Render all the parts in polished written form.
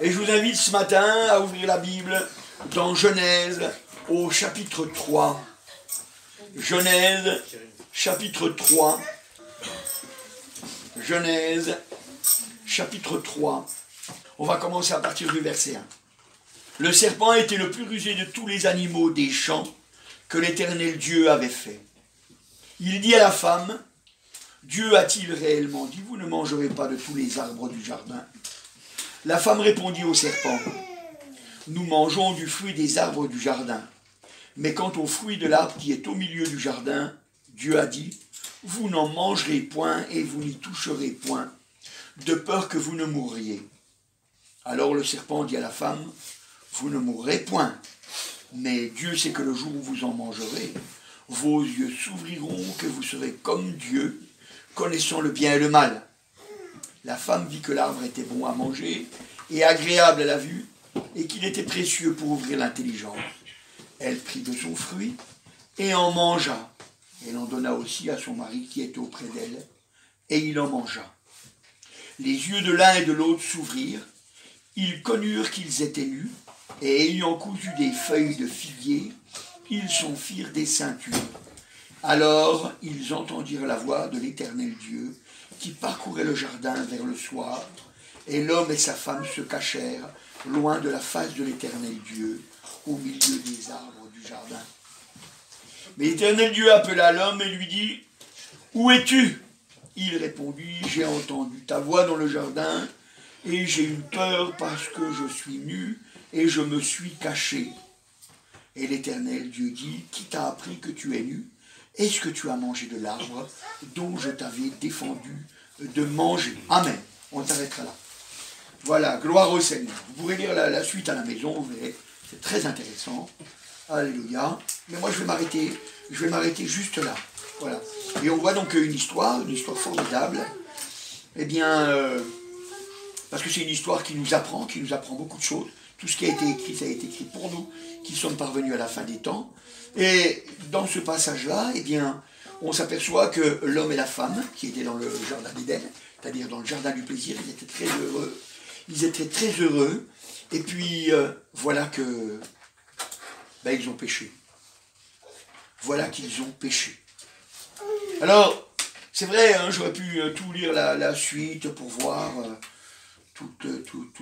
Et je vous invite ce matin à ouvrir la Bible dans Genèse au chapitre 3. Genèse, chapitre 3. Genèse, chapitre 3. On va commencer à partir du verset 1. Le serpent était le plus rusé de tous les animaux des champs que l'Éternel Dieu avait fait. Il dit à la femme, Dieu a-t-il réellement dit, vous ne mangerez pas de tous les arbres du jardin? La femme répondit au serpent, nous mangeons du fruit des arbres du jardin. Mais quant au fruit de l'arbre qui est au milieu du jardin, Dieu a dit, vous n'en mangerez point et vous n'y toucherez point, de peur que vous ne mourriez. Alors le serpent dit à la femme, vous ne mourrez point, mais Dieu sait que le jour où vous en mangerez, vos yeux s'ouvriront, que vous serez comme Dieu, connaissant le bien et le mal. La femme vit que l'arbre était bon à manger et agréable à la vue, et qu'il était précieux pour ouvrir l'intelligence. Elle prit de son fruit et en mangea. Elle en donna aussi à son mari qui était auprès d'elle, et il en mangea. Les yeux de l'un et de l'autre s'ouvrirent, ils connurent qu'ils étaient nus, et ayant cousu des feuilles de figuier, ils s'en firent des ceintures. Alors ils entendirent la voix de l'Éternel Dieu, qui parcourait le jardin vers le soir, et l'homme et sa femme se cachèrent loin de la face de l'Éternel Dieu, au milieu des arbres du jardin. Mais l'Éternel Dieu appela l'homme et lui dit, « Où es-tu » Il répondit, « J'ai entendu ta voix dans le jardin, et j'ai eu peur parce que je suis nu, et je me suis caché. » Et l'Éternel Dieu dit, « Qui t'a appris que tu es nu? Est-ce que tu as mangé de l'arbre dont je t'avais défendu de manger ?» Amen. On s'arrêtera là. Voilà, gloire au Seigneur. Vous pourrez lire la suite à la maison, vous verrez. C'est très intéressant. Alléluia. Mais moi, je vais m'arrêter juste là. Voilà. Et on voit donc une histoire formidable. Eh bien, parce que c'est une histoire qui nous apprend beaucoup de choses. Tout ce qui a été écrit, ça a été écrit pour nous, qui sommes parvenus à la fin des temps. Et dans ce passage-là, eh bien, on s'aperçoit que l'homme et la femme, qui étaient dans le jardin d'Éden, c'est-à-dire dans le jardin du plaisir, ils étaient très heureux. Ils étaient très heureux. Et puis, voilà que ils ont péché. Voilà qu'ils ont péché. Alors, c'est vrai, hein, j'aurais pu tout lire la suite pour voir tout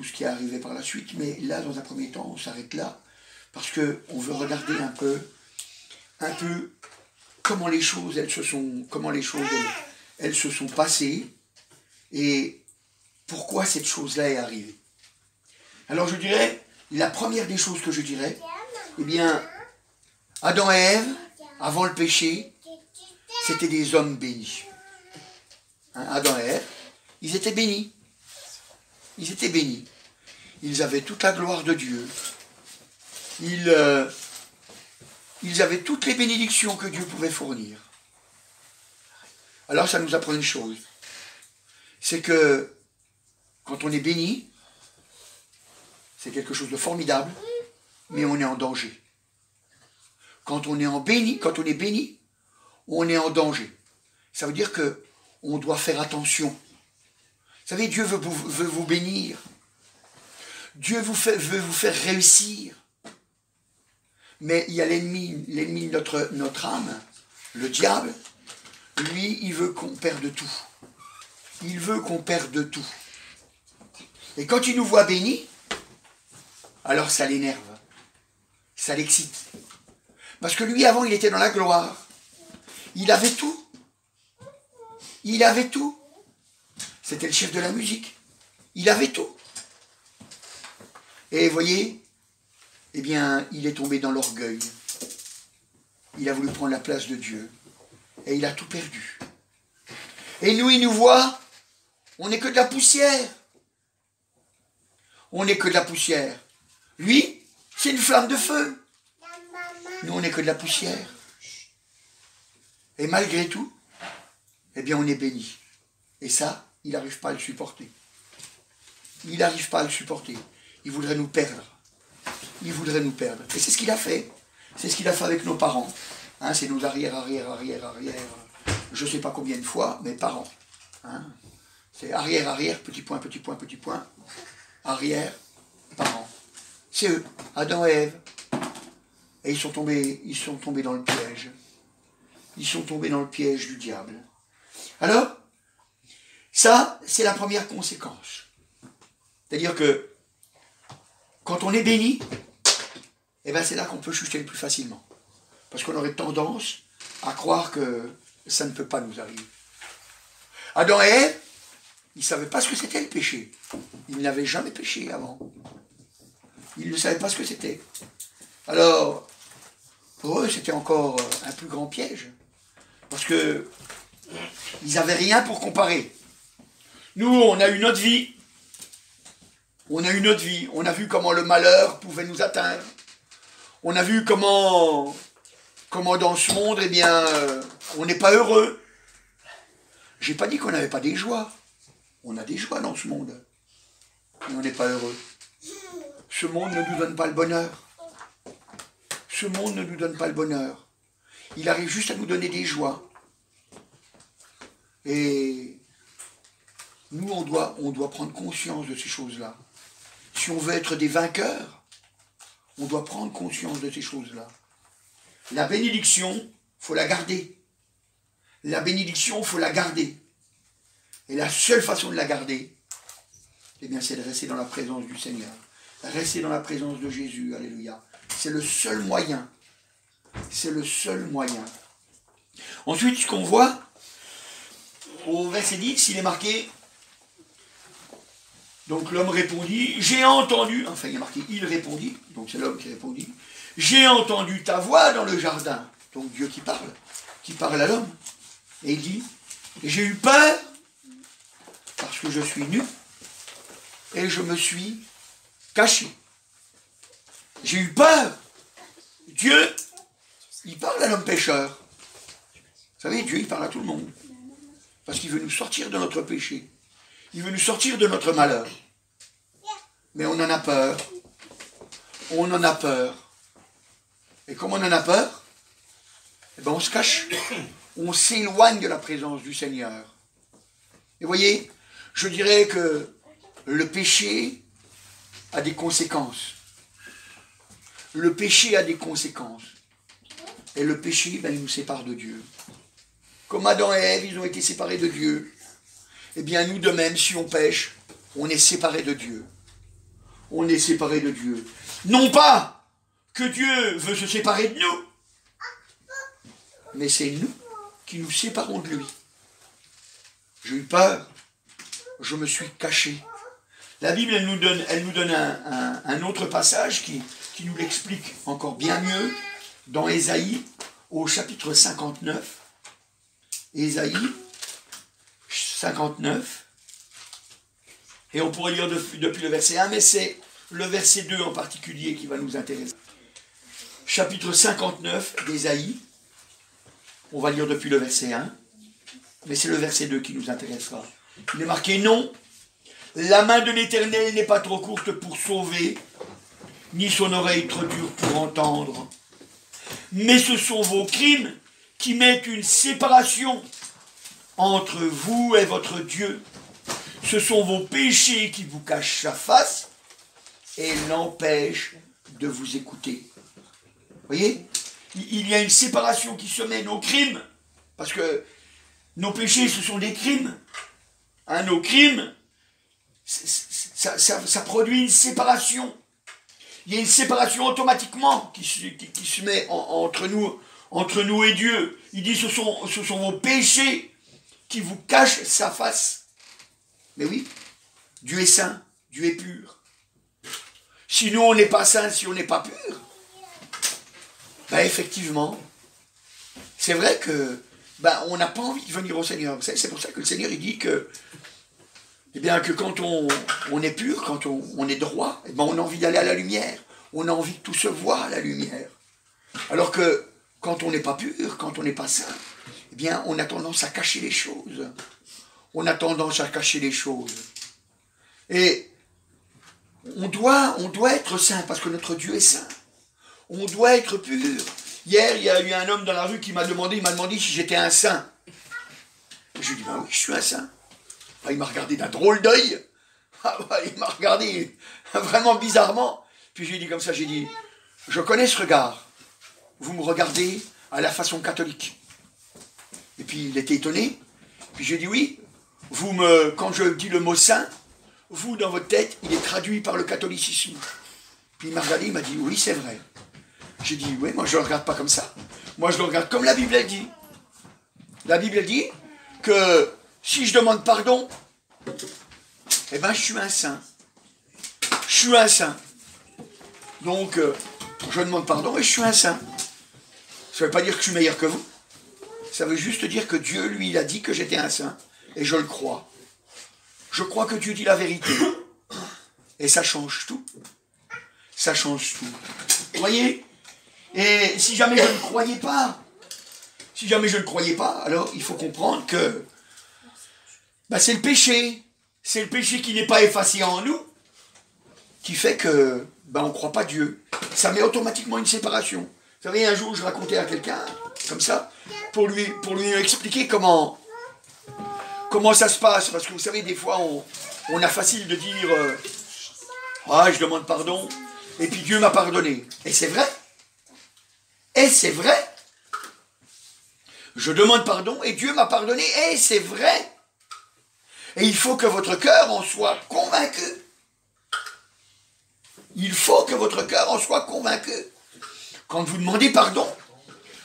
ce qui est arrivé par la suite, mais là, dans un premier temps, on s'arrête là, parce qu'on veut regarder un peu comment les choses, elles se sont passées, et pourquoi cette chose-là est arrivée. Alors je dirais, la première des choses que je dirais, eh bien, Adam et Ève, avant le péché, c'était des hommes bénis. Hein, Adam et Ève, ils étaient bénis. Ils étaient bénis. Ils avaient toute la gloire de Dieu. Ils avaient toutes les bénédictions que Dieu pouvait fournir. Alors ça nous apprend une chose. C'est que quand on est béni, c'est quelque chose de formidable, mais on est en danger. Quand on est béni, on est en danger. Ça veut dire qu'on doit faire attention. Vous savez, Dieu veut vous bénir. Dieu veut vous faire réussir. Mais il y a l'ennemi de notre âme, le diable. Lui, il veut qu'on perde tout. Il veut qu'on perde tout. Et quand il nous voit bénis, alors ça l'énerve. Ça l'excite. Parce que lui, avant, il était dans la gloire. Il avait tout. Il avait tout. C'était le chef de la musique. Il avait tout. Et vous voyez, eh bien, il est tombé dans l'orgueil. Il a voulu prendre la place de Dieu. Et il a tout perdu. Et nous, il nous voit, on n'est que de la poussière. On n'est que de la poussière. Lui, c'est une flamme de feu. Nous, on n'est que de la poussière. Et malgré tout, eh bien, on est béni. Et ça, il n'arrive pas à le supporter. Il n'arrive pas à le supporter. Il voudrait nous perdre. Il voudrait nous perdre. Et c'est ce qu'il a fait. C'est ce qu'il a fait avec nos parents. Hein, c'est nos arrière, je ne sais pas combien de fois, mais parents. Hein, c'est arrière, petit point, petit point, petit point. arrière-parents. C'est eux, Adam et Ève. Et ils sont tombés dans le piège. Ils sont tombés dans le piège du diable. Alors, ça, c'est la première conséquence. C'est-à-dire que, quand on est béni, eh ben c'est là qu'on peut chuter le plus facilement. Parce qu'on aurait tendance à croire que ça ne peut pas nous arriver. Adam et Ève, ils ne savaient pas ce que c'était le péché. Ils n'avaient jamais péché avant. Ils ne savaient pas ce que c'était. Alors, pour eux, c'était encore un plus grand piège. Parce que ils n'avaient rien pour comparer. Nous, on a eu notre vie. On a eu notre vie. On a vu comment le malheur pouvait nous atteindre. On a vu comment dans ce monde, eh bien, on n'est pas heureux. J'ai pas dit qu'on n'avait pas des joies. On a des joies dans ce monde. Mais on n'est pas heureux. Ce monde ne nous donne pas le bonheur. Ce monde ne nous donne pas le bonheur. Il arrive juste à nous donner des joies. Et nous, on doit prendre conscience de ces choses-là. Si on veut être des vainqueurs, on doit prendre conscience de ces choses-là. La bénédiction, il faut la garder. La bénédiction, il faut la garder. Et la seule façon de la garder, eh bien, c'est de rester dans la présence du Seigneur. Rester dans la présence de Jésus, alléluia. C'est le seul moyen. C'est le seul moyen. Ensuite, ce qu'on voit, au verset 10, il est marqué, donc l'homme répondit, j'ai entendu, enfin il est marqué, il répondit, donc c'est l'homme qui répondit, j'ai entendu ta voix dans le jardin, donc Dieu qui parle à l'homme, et il dit, j'ai eu peur, parce que je suis nu, et je me suis caché. J'ai eu peur. Dieu, il parle à l'homme pécheur. Vous savez, Dieu, il parle à tout le monde. Parce qu'il veut nous sortir de notre péché. Il veut nous sortir de notre malheur. Mais on en a peur. On en a peur. Et comme on en a peur, eh ben on se cache. On s'éloigne de la présence du Seigneur. Et vous voyez, je dirais que le péché a des conséquences. Le péché a des conséquences. Et le péché, ben, il nous sépare de Dieu. Comme Adam et Ève, ils ont été séparés de Dieu. Eh bien, nous de même, si on pêche, on est séparés de Dieu. On est séparés de Dieu. Non pas que Dieu veut se séparer de nous, mais c'est nous qui nous séparons de lui. J'ai eu peur. Je me suis caché. La Bible, elle nous donne un autre passage qui nous l'explique encore bien mieux, dans Ésaïe, au chapitre 59. Ésaïe 59. Et on pourrait lire depuis le verset 1, mais c'est le verset 2 en particulier qui va nous intéresser. Chapitre 59 d'Ésaïe. On va lire depuis le verset 1, mais c'est le verset 2 qui nous intéressera. Il est marqué, non, la main de l'Éternel n'est pas trop courte pour sauver, ni son oreille trop dure pour entendre. Mais ce sont vos crimes qui mettent une séparation entre vous et votre Dieu. Ce sont vos péchés qui vous cachent sa face et l'empêchent de vous écouter. Vous voyez, il y a une séparation qui se met, nos crimes, parce que nos péchés, ce sont des crimes. Hein, nos crimes, ça produit une séparation. Il y a une séparation automatiquement qui se met entre nous et Dieu. Il dit, ce sont vos péchés qui vous cachent sa face. Mais oui, Dieu est saint, Dieu est pur. Si nous, on n'est pas saint, si on n'est pas pur, ben effectivement, c'est vrai que on n'a pas envie de venir au Seigneur. Vous savez, c'est pour ça que le Seigneur, il dit que, eh bien, que quand on est pur, quand on est droit, eh ben, on a envie d'aller à la lumière. On a envie que tout se voit à la lumière. Alors que quand on n'est pas pur, quand on n'est pas saint, eh bien, on a tendance à cacher les choses. On a tendance à cacher les choses. Et on doit être saint parce que notre Dieu est saint. On doit être pur. Hier, il y a eu un homme dans la rue qui m'a demandé si j'étais un saint. Je lui ai dit, oui, je suis un saint. Il m'a regardé d'un drôle d'œil. Ah bah, il m'a regardé vraiment bizarrement. Puis j'ai dit comme ça, j'ai dit, je connais ce regard. Vous me regardez à la façon catholique. Et puis il était étonné. Puis j'ai dit oui, quand je dis le mot saint, vous dans votre tête, il est traduit par le catholicisme. Puis il m'a regardé, il m'a dit oui c'est vrai. J'ai dit oui, moi je ne le regarde pas comme ça. Moi je le regarde comme la Bible elle dit. La Bible elle dit que si je demande pardon, eh ben je suis un saint. Je suis un saint. Donc je demande pardon et je suis un saint. Ça ne veut pas dire que je suis meilleur que vous. Ça veut juste dire que Dieu, lui, il a dit que j'étais un saint. Et je le crois. Je crois que Dieu dit la vérité. Et ça change tout. Ça change tout. Vous voyez? Et si jamais je ne croyais pas, alors il faut comprendre que c'est le péché. C'est le péché qui n'est pas effacé en nous, qui fait que on ne croit pas Dieu. Ça met automatiquement une séparation. Vous savez, un jour, je racontais à quelqu'un, comme ça, pour lui expliquer comment ça se passe. Parce que vous savez, des fois, on a facile de dire je demande pardon, et puis Dieu m'a pardonné. Et c'est vrai. Et c'est vrai. Je demande pardon, et Dieu m'a pardonné, et c'est vrai. Et il faut que votre cœur en soit convaincu. Il faut que votre cœur en soit convaincu. Quand vous demandez pardon,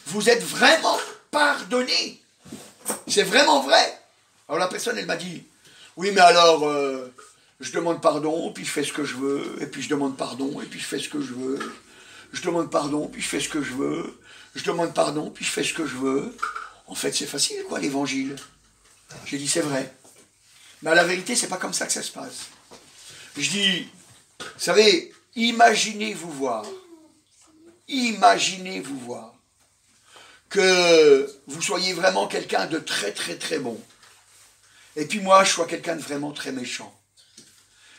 vous êtes vraiment pardonné. C'est vraiment vrai. Alors la personne, elle m'a dit, oui, mais alors, je demande pardon, puis je fais ce que je veux, et puis je demande pardon, et puis je fais ce que je veux. Je demande pardon, puis je fais ce que je veux. Je demande pardon, puis je fais ce que je veux. En fait, c'est facile, quoi, l'évangile. J'ai dit, c'est vrai. Mais à la vérité, c'est pas comme ça que ça se passe. Je dis, vous savez, imaginez-vous voir que vous soyez vraiment quelqu'un de très très très bon. Et puis moi, je sois quelqu'un de vraiment très méchant.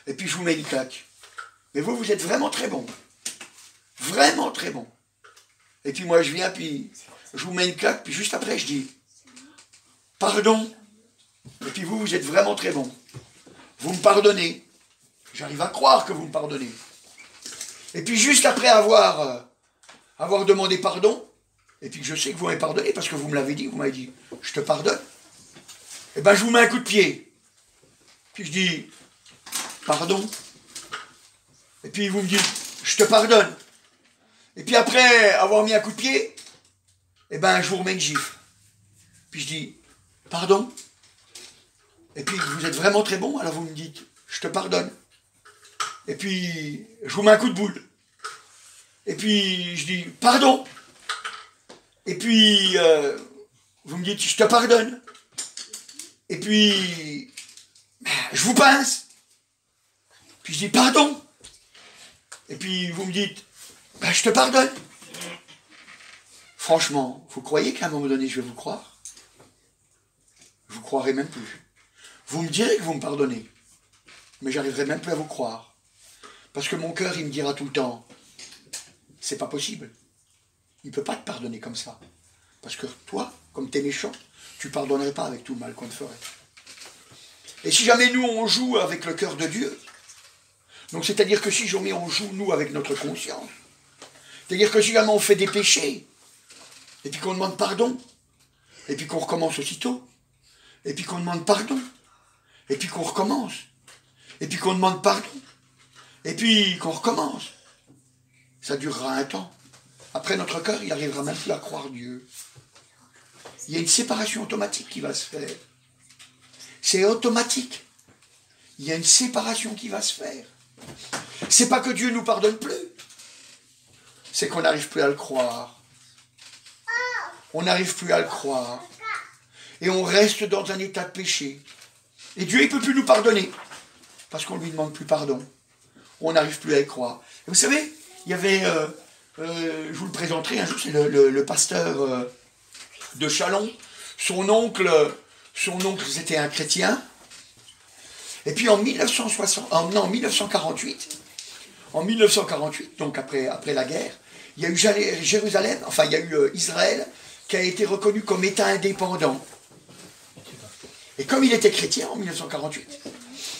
Et puis je vous mets une claque. Mais vous êtes vraiment très bon. Vraiment très bon. Et puis moi, je viens, puis je vous mets une claque, puis juste après, je dis, pardon. Et puis vous êtes vraiment très bon. Vous me pardonnez. J'arrive à croire que vous me pardonnez. Et puis juste après avoir demandé pardon, et puis je sais que vous m'avez pardonné, parce que vous me l'avez dit, vous m'avez dit, je te pardonne. Et ben je vous mets un coup de pied. Puis je dis, pardon. Et puis vous me dites, je te pardonne. Et puis après avoir mis un coup de pied, et ben je vous remets une gifle. Puis je dis, pardon. Et puis vous êtes vraiment très bon, alors vous me dites, je te pardonne. Et puis je vous mets un coup de boule. Et puis je dis, pardon. Et puis vous me dites, je te pardonne. Et puis je vous pince. Puis je dis, pardon. Et puis vous me dites, je te pardonne. Franchement, vous croyez qu'à un moment donné, je vais vous croire? Je vous croirai même plus. Vous me direz que vous me pardonnez, mais j'arriverai même plus à vous croire. Parce que mon cœur, il me dira tout le temps, c'est pas possible. Il ne peut pas te pardonner comme ça. Parce que toi, comme tu es méchant, tu ne pardonnerais pas avec tout le mal qu'on te ferait. Et si jamais nous, on joue avec le cœur de Dieu, donc c'est-à-dire que si jamais on joue, nous, avec notre conscience, c'est-à-dire que si jamais on fait des péchés, et puis qu'on demande pardon, et puis qu'on recommence aussitôt, et puis qu'on demande pardon, et puis qu'on recommence, et puis qu'on demande pardon, et puis qu'on recommence, ça durera un temps. Après, notre cœur, il arrivera même plus à croire Dieu. Il y a une séparation automatique qui va se faire. C'est automatique. Il y a une séparation qui va se faire. C'est pas que Dieu nous pardonne plus. C'est qu'on n'arrive plus à le croire. On n'arrive plus à le croire. Et on reste dans un état de péché. Et Dieu, il ne peut plus nous pardonner. Parce qu'on ne lui demande plus pardon. On n'arrive plus à y croire. Et vous savez, il y avait... je vous le présenterai un jour, c'est le pasteur de Châlons. Son oncle, c'était un chrétien. Et puis en 1948, donc après la guerre, il y a eu Jérusalem, enfin il y a eu Israël, qui a été reconnu comme État indépendant. Et comme il était chrétien en 1948,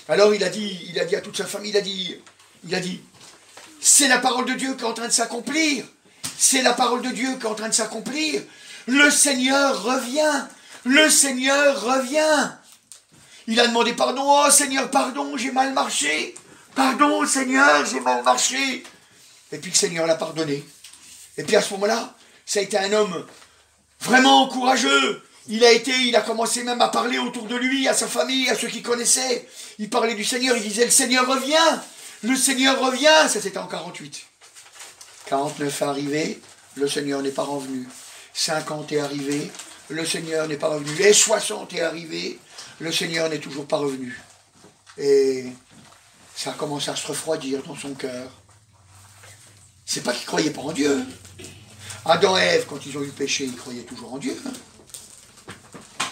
Alors il a dit à toute sa famille, il a dit, c'est la parole de Dieu qui est en train de s'accomplir. C'est la parole de Dieu qui est en train de s'accomplir. Le Seigneur revient. Le Seigneur revient. Il a demandé pardon. Oh Seigneur, pardon, j'ai mal marché. Pardon Seigneur, j'ai mal marché. Et puis le Seigneur l'a pardonné. Et puis à ce moment-là, ça a été un homme vraiment courageux. Il a commencé même à parler autour de lui, à sa famille, à ceux qui connaissaient. Il parlait du Seigneur, il disait, le Seigneur revient. Le Seigneur revient. Ça c'était en 48. 49 est arrivé, le Seigneur n'est pas revenu. 50 est arrivé, le Seigneur n'est pas revenu. Et 60 est arrivé, le Seigneur n'est toujours pas revenu. Et ça a commencé à se refroidir dans son cœur. C'est pas qu'il ne croyait pas en Dieu. Adam et Ève, quand ils ont eu le péché, ils croyaient toujours en Dieu.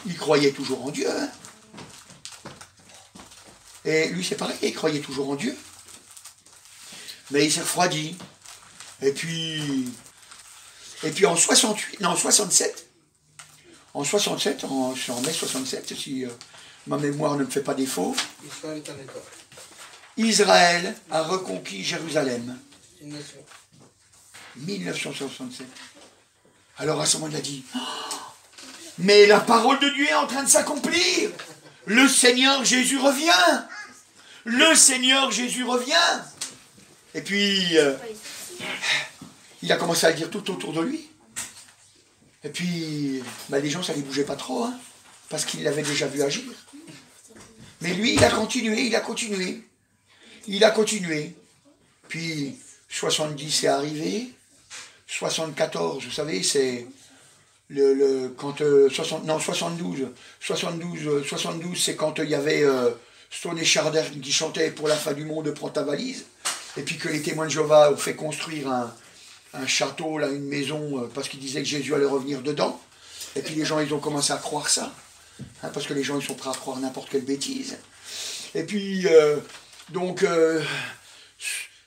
Ils croyaient toujours en Dieu. Et lui, c'est pareil, il croyait toujours en Dieu. Mais il s'est refroidi. Et puis en 67, en mai 67, si ma mémoire ne me fait pas défaut, Israël a reconquis Jérusalem. 1967. Alors à ce moment, il a dit, oh, mais la parole de Dieu est en train de s'accomplir. Le Seigneur Jésus revient. Le Seigneur Jésus revient. Et puis, il a commencé à le dire tout autour de lui. Et puis, les gens, ça ne les bougeait pas trop, hein, parce qu'il l'avait déjà vu agir. Mais lui, il a continué, il a continué. Il a continué. Puis, 70 est arrivé. 74, vous savez, c'est quand 72, c'est quand il y avait Stone et Chardin qui chantaient pour la fin du monde, prends ta valise, et puis que les témoins de Jéhovah ont fait construire un château, là, une maison, parce qu'ils disaient que Jésus allait revenir dedans. Et puis les gens, ils ont commencé à croire ça, hein, parce que les gens, ils sont prêts à croire n'importe quelle bêtise. Et puis,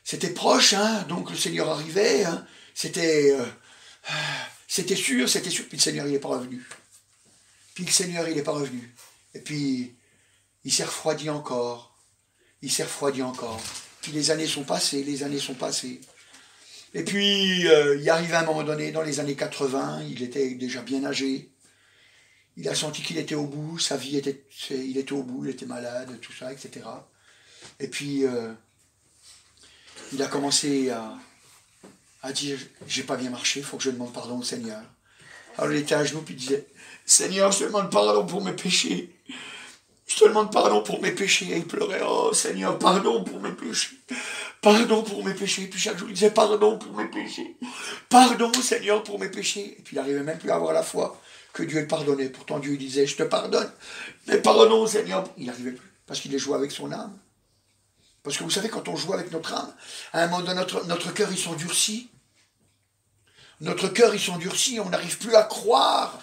c'était proche, hein, donc le Seigneur arrivait, hein, c'était sûr, puis le Seigneur, il n'est pas revenu. Et puis, il s'est refroidi encore. Puis les années sont passées. Et puis, il arrivait à un moment donné, dans les années 80, il était déjà bien âgé. Il a senti qu'il était au bout, il était au bout, il était malade, tout ça, etc. Et puis, il a commencé à dire, j'ai pas bien marché, il faut que je demande pardon au Seigneur. Alors il était à genoux, puis il disait, Seigneur, je te demande pardon pour mes péchés. Je te demande pardon pour mes péchés. Et il pleurait, oh Seigneur, pardon pour mes péchés. Pardon pour mes péchés. Et puis chaque jour, il disait, pardon pour mes péchés. Pardon, Seigneur, pour mes péchés. Et puis il n'arrivait même plus à avoir la foi que Dieu le pardonnait. Pourtant Dieu disait, je te pardonne. Mais pardon, Seigneur. Il n'arrivait plus, parce qu'il est joué avec son âme. Parce que vous savez, quand on joue avec notre âme, à un moment donné, notre cœur, il s'endurcit. Notre cœur, il s'endurcit, on n'arrive plus à croire.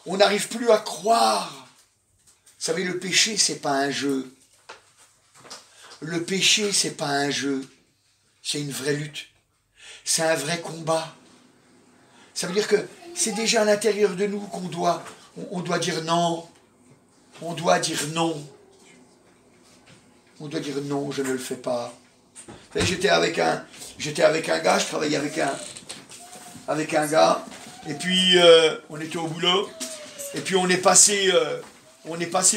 On n'arrive plus à croire. Vous savez, le péché, c'est pas un jeu. Le péché, c'est pas un jeu. C'est une vraie lutte. C'est un vrai combat. Ça veut dire que c'est déjà à l'intérieur de nous qu'on doit dire non. On doit dire non. On doit dire non, je ne le fais pas. J'étais avec un gars, je travaillais avec un gars, et puis on était au boulot, et puis on est passé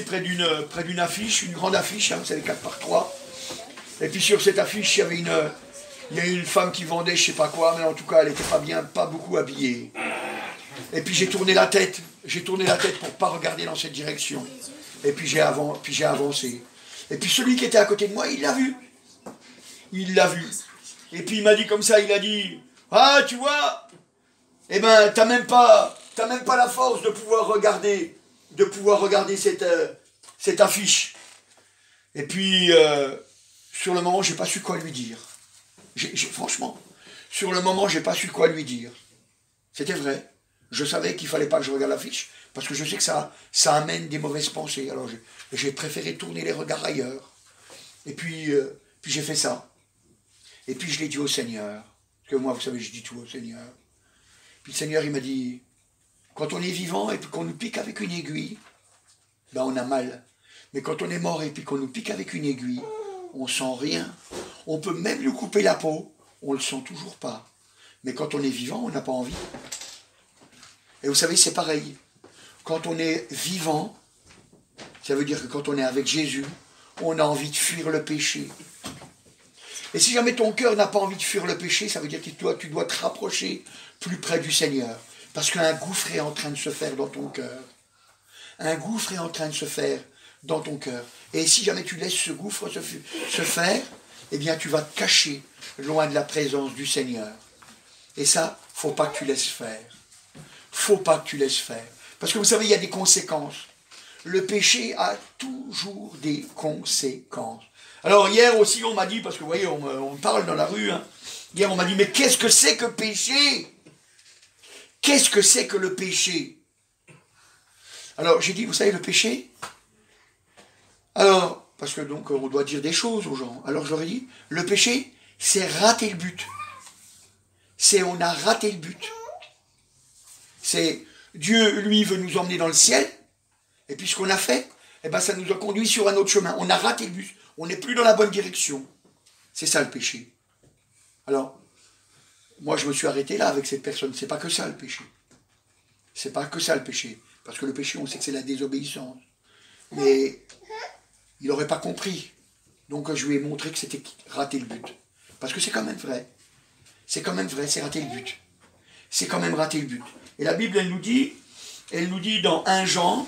près d'une affiche, une grande affiche, hein, vous savez, 4x3, et puis sur cette affiche, il y avait une femme qui vendait je sais pas quoi, mais en tout cas, elle n'était pas beaucoup habillée. Et puis j'ai tourné la tête pour pas regarder dans cette direction, et puis j'ai avancé. Et puis celui qui était à côté de moi, il l'a vu. Et puis il m'a dit comme ça, il a dit, ah tu vois, eh ben t'as même pas la force de pouvoir regarder cette affiche. Et puis sur le moment, j'ai pas su quoi lui dire. Franchement, sur le moment, j'ai pas su quoi lui dire. C'était vrai. Je savais qu'il fallait pas que je regarde l'affiche, parce que je sais que ça amène des mauvaises pensées. Alors j'ai préféré tourner les regards ailleurs. Et puis j'ai fait ça. Et puis je l'ai dit au Seigneur. Parce que moi, vous savez, je dis tout au Seigneur. Puis le Seigneur, il m'a dit, quand on est vivant et puis qu'on nous pique avec une aiguille, ben on a mal. Mais quand on est mort et puis qu'on nous pique avec une aiguille, on sent rien. On peut même lui couper la peau, on ne le sent toujours pas. Mais quand on est vivant, on n'a pas envie. Et vous savez, c'est pareil. Quand on est vivant, ça veut dire que quand on est avec Jésus, on a envie de fuir le péché. Et si jamais ton cœur n'a pas envie de fuir le péché, ça veut dire que tu dois te rapprocher plus près du Seigneur. Parce qu'un gouffre est en train de se faire dans ton cœur. Un gouffre est en train de se faire dans ton cœur. Et si jamais tu laisses ce gouffre se faire, eh bien tu vas te cacher loin de la présence du Seigneur. Et ça, faut pas que tu laisses faire. Faut pas que tu laisses faire. Parce que vous savez, il y a des conséquences. Le péché a toujours des conséquences. Alors hier aussi on m'a dit, parce que vous voyez, on me parle dans la rue, hein. Hier on m'a dit, mais qu'est-ce que c'est que péché? Qu'est-ce que c'est que le péché? Alors j'ai dit, vous savez, le péché? Alors, parce que donc on doit dire des choses aux gens. Alors je leur ai dit, le péché, c'est rater le but. On a raté le but. C'est, Dieu, lui, veut nous emmener dans le ciel, et puis ce qu'on a fait, eh ben, ça nous a conduit sur un autre chemin. On a raté le but. On n'est plus dans la bonne direction. C'est ça le péché. Alors, moi je me suis arrêté là avec cette personne. C'est pas que ça le péché. C'est pas que ça le péché. Parce que le péché, on sait que c'est la désobéissance. Mais il n'aurait pas compris. Donc je lui ai montré que c'était rater le but. Parce que c'est quand même vrai. C'est quand même vrai, c'est rater le but. C'est quand même rater le but. Et la Bible, elle nous dit dans 1 Jean,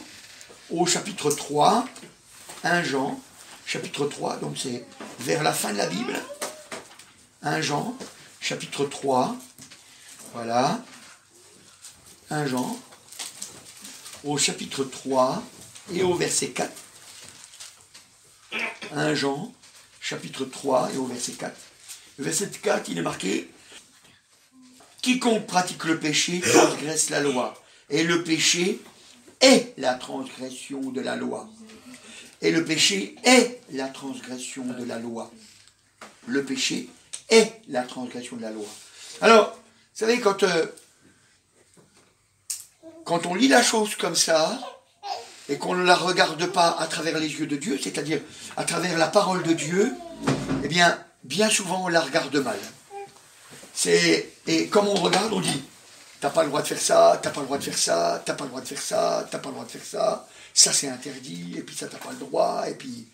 au chapitre 3, 1 Jean, chapitre 3, donc c'est vers la fin de la Bible, 1 Jean, chapitre 3, voilà, 1 Jean, au chapitre 3 et au verset 4, 1 Jean, chapitre 3 et au verset 4. Le verset 4, il est marqué « Quiconque pratique le péché transgresse la loi, et le péché est la transgression de la loi. » Et le péché est la transgression de la loi. Le péché est la transgression de la loi. Alors, vous savez, quand on lit la chose comme ça, et qu'on ne la regarde pas à travers les yeux de Dieu, c'est-à-dire à travers la parole de Dieu, eh bien souvent on la regarde mal. Et comme on regarde, on dit, t'as pas le droit de faire ça, t'as pas le droit de faire ça, t'as pas le droit de faire ça, t'as pas le droit de faire ça, ça c'est interdit, et puis ça t'as pas le droit, et puis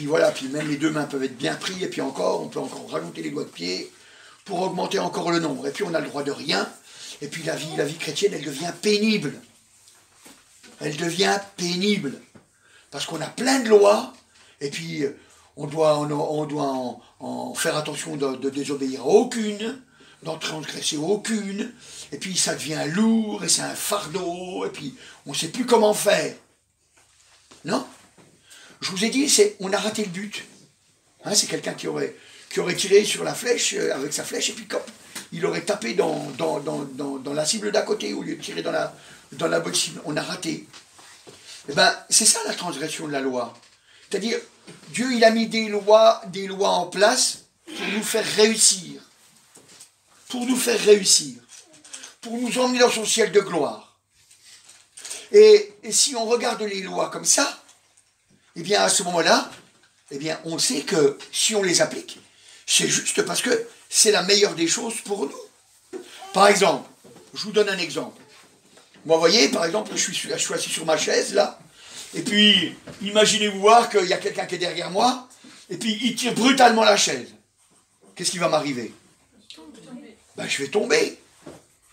voilà, puis même les deux mains peuvent être bien prises, et puis encore, on peut encore rajouter les doigts de pied pour augmenter encore le nombre, et puis on a le droit de rien, et puis la vie chrétienne, elle devient pénible. Elle devient pénible, parce qu'on a plein de lois, et puis on doit en faire attention de désobéir à aucune, d'en transgresser aucune, et puis ça devient lourd, et c'est un fardeau, et puis on ne sait plus comment faire. Non? Je vous ai dit, on a raté le but. Hein, c'est quelqu'un qui aurait tiré sur la flèche, avec sa flèche, et puis il aurait tapé dans la cible d'à côté, au lieu de tirer dans la bonne cible. On a raté. Eh bien, c'est ça la transgression de la loi. C'est-à-dire, Dieu, il a mis des lois en place pour nous faire réussir. Pour nous faire réussir. Pour nous emmener dans son ciel de gloire. Et si on regarde les lois comme ça, eh bien, à ce moment-là, eh bien, on sait que si on les applique, c'est juste parce que c'est la meilleure des choses pour nous. Par exemple, je vous donne un exemple. Moi, vous voyez, par exemple, je suis assis sur ma chaise, là, et puis, imaginez-vous voir qu'il y a quelqu'un qui est derrière moi, et puis il tire brutalement la chaise. Qu'est-ce qui va m'arriver? Ben, je vais tomber.